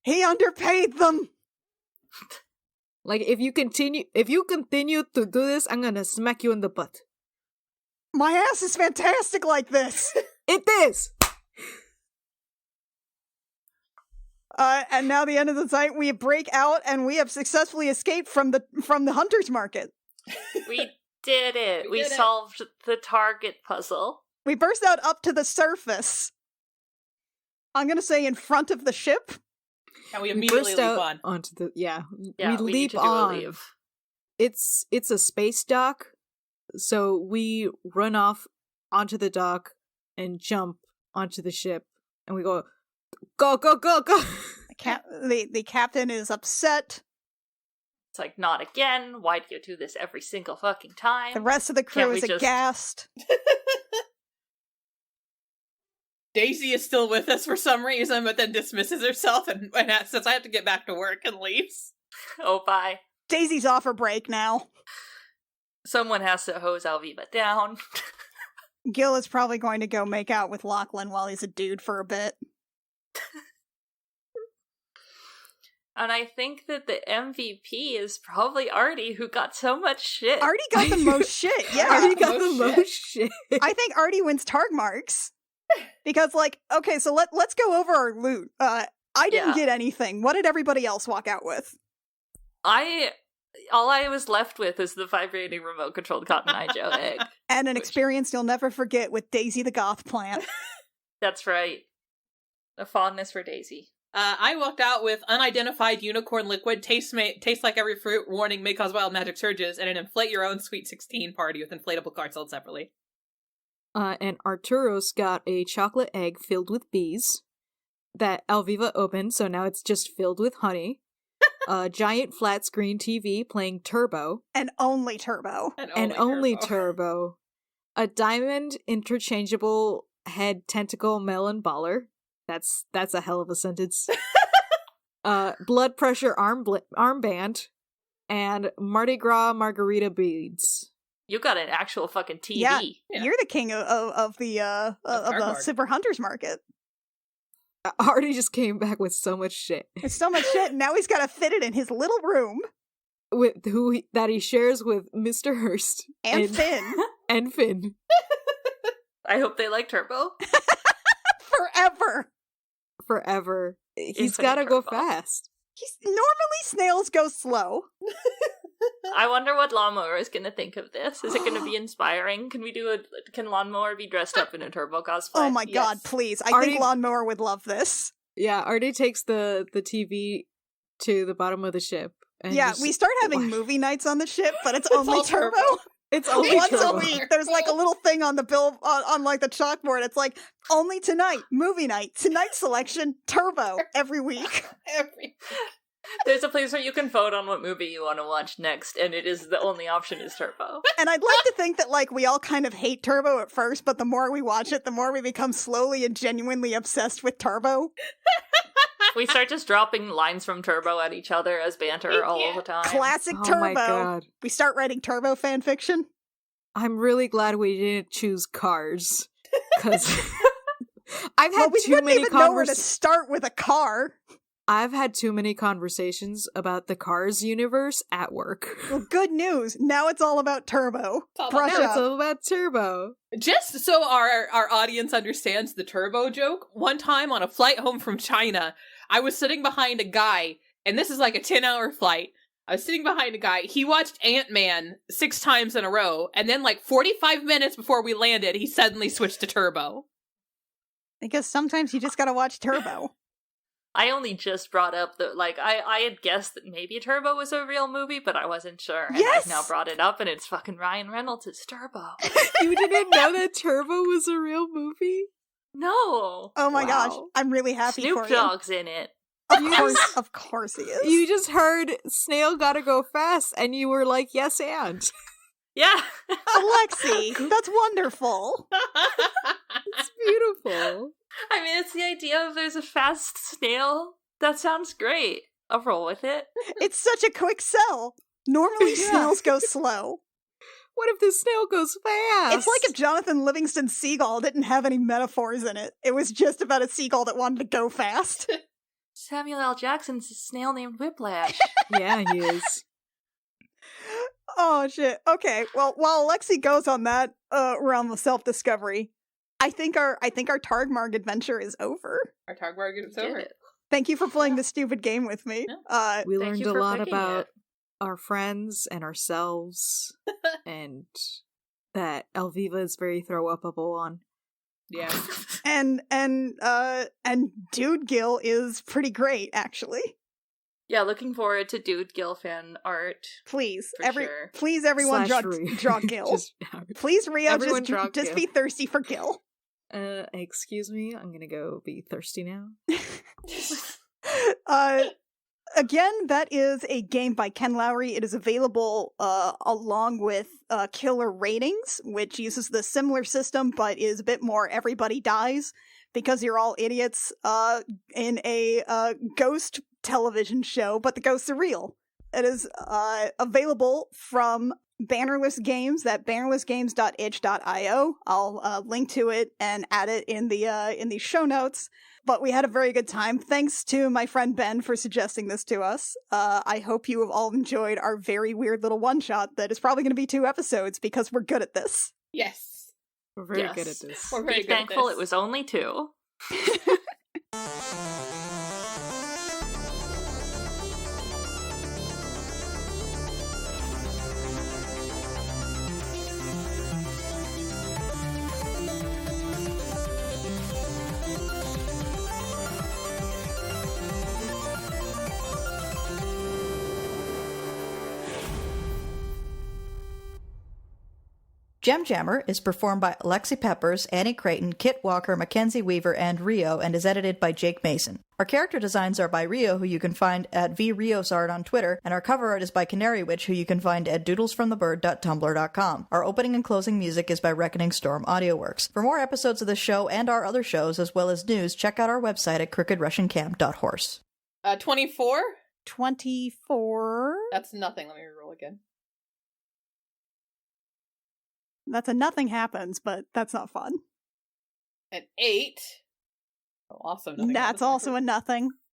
he underpaid them. Like if you continue to do this, I'm gonna smack you in the butt. My ass is fantastic like this. It is. And now the end of the night, we break out and we have successfully escaped from the hunter's market. We did it. We did it. solved the target puzzle. We burst out up to the surface. I'm gonna say in front of the ship. And we immediately burst leap out on. onto the Yeah, we need leap to do on. a leave. It's a space dock, so we run off onto the dock and jump onto the ship, and we go. Go, go, go, go! The captain is upset. It's like, not again. Why do you do this every single fucking time? The rest of the crew Can't we is just- aghast. Daisy is still with us for some reason, but then dismisses herself and says, I have to get back to work, and leaves. Oh, bye. Daisy's off her break now. Someone has to hose Alviva down. Gil is probably going to go make out with Lachlan while he's a dude for a bit. And I think that the MVP is probably Artie, who got so much shit. Artie got the most shit, yeah. Artie got most the most shit. I think Artie wins TargMargs. Because, like, okay, so let's go over our loot. I didn't get anything. What did everybody else walk out with? All I was left with is the vibrating remote-controlled Cotton Eye Joe egg. And an experience you'll never forget with Daisy the Goth plant. That's right. A fondness for Daisy. I walked out with unidentified unicorn liquid, tastes like every fruit, warning, may cause wild magic surges, and an inflate your own Sweet 16 party with inflatable cards sold separately. And Arturos got a chocolate egg filled with bees that Alviva opened, so now it's just filled with honey. A giant flat screen TV playing Turbo. And only Turbo. And only Turbo. A diamond interchangeable head tentacle melon baller. That's a hell of a sentence. Blood pressure armband. And Mardi Gras margarita beads. You got an actual fucking TV. Yeah. You're the king of the Super Hunters Market. Artie just came back with so much shit. It's so much shit, and now he's got to fit it in his little room. With that he shares with Mr. Hurst. And Finn. And Finn. I hope they like Turbo. Forever. He's gotta go fast. Normally snails go slow. I wonder what Lawnmower is gonna think of this. Is it gonna be inspiring? Can Lawnmower be dressed up in a Turbo cosplay? Oh my god, please. I think Lawnmower would love this. Yeah, Artie takes the TV to the bottom of the ship. And we start having movie nights on the ship, but it's only Turbo. It's only once Turbo. a week. There's like a little thing on the bill on like the chalkboard. It's like only tonight, movie night, tonight selection, Turbo every week. There's a place where you can vote on what movie you want to watch next, and the only option is Turbo. And I'd like to think that like we all kind of hate Turbo at first, but the more we watch it, the more we become slowly and genuinely obsessed with Turbo. We start just dropping lines from Turbo at each other as banter all the time. Classic Oh Turbo. my God. We start writing Turbo fanfiction. I'm really glad we didn't choose Cars. Because I've had too many even know where to start with a car. I've had too many conversations about the Cars universe at work. Well, good news. Now it's all about Turbo. Brush Now up. it's all about Turbo. Just so our audience understands the Turbo joke, one time on a flight home from China, I was sitting behind a guy, and this is like a 10-hour flight. I was sitting behind a guy. He watched Ant-Man 6 times in a row, and then like 45 minutes before we landed, he suddenly switched to Turbo. Because sometimes you just gotta watch Turbo. I only just brought up I had guessed that maybe Turbo was a real movie, but I wasn't sure. And Yes! I've now brought it up, and it's fucking Ryan Reynolds' It's Turbo. You didn't know that Turbo was a real movie? No! Oh my Wow. gosh. I'm really happy Snoop for Dogg's in it. you. Of course he is. You just heard Snail Gotta Go Fast, and you were like, yes, and. Yeah! Alexi, that's wonderful. It's beautiful. I mean, it's the idea of there's a fast snail. That sounds great. I'll roll with it. It's such a quick sell. Normally Yeah. snails go slow. What if the snail goes fast? It's like if Jonathan Livingston Seagull didn't have any metaphors in it. It was just about a seagull that wanted to go fast. Samuel L. Jackson's a snail named Whiplash. Yeah, he is. Oh shit. Okay. Well, while Alexi goes on that realm of self-discovery, I think our TargMarg adventure is over. Our TargMargs is over. Thank you for playing this stupid game with me. We Thank learned you a for lot picking about it. our friends and ourselves, and that Elviva is very throw-upable on. Yeah. and Dude Gill is pretty great, actually. Yeah, looking forward to Dude Gill fan art. Please, For sure. please, everyone Slash Rhea. draw Gill. Just- Please, Rio, everyone draw just Gill. be thirsty for Gill. Excuse me, I'm gonna go be thirsty now. Again, that is a game by Ken Lowry. It is available along with Killer Ratings, which uses the similar system but is a bit more everybody dies because you're all idiots in a ghost television show, but the ghosts are real. It is available from Bannerless Games at bannerlessgames.itch.io. I'll link to it and add it in the show notes. But we had a very good time. Thanks to my friend Ben for suggesting this to us. I hope you have all enjoyed our very weird little one-shot that is probably going to be 2 episodes because we're good at this. Yes. We're very Yes. good at this. We're very Be good at thankful this. it was only 2. Gem Jammer is performed by Alexi Peppers, Annie Creighton, Kit Walker, Mackenzie Weaver, and Rio, and is edited by Jake Mason. Our character designs are by Rio, who you can find at vriosart on Twitter, and our cover art is by Canary Witch, who you can find at doodlesfromthebird.tumblr.com. Our opening and closing music is by Reckoning Storm AudioWorks. For more episodes of this show and our other shows, as well as news, check out our website at crookedrussiancamp.horse. 24? 24. That's nothing. Let me reroll again. That's a nothing happens, but that's not fun. An 8. Oh, also nothing. That's also a nothing.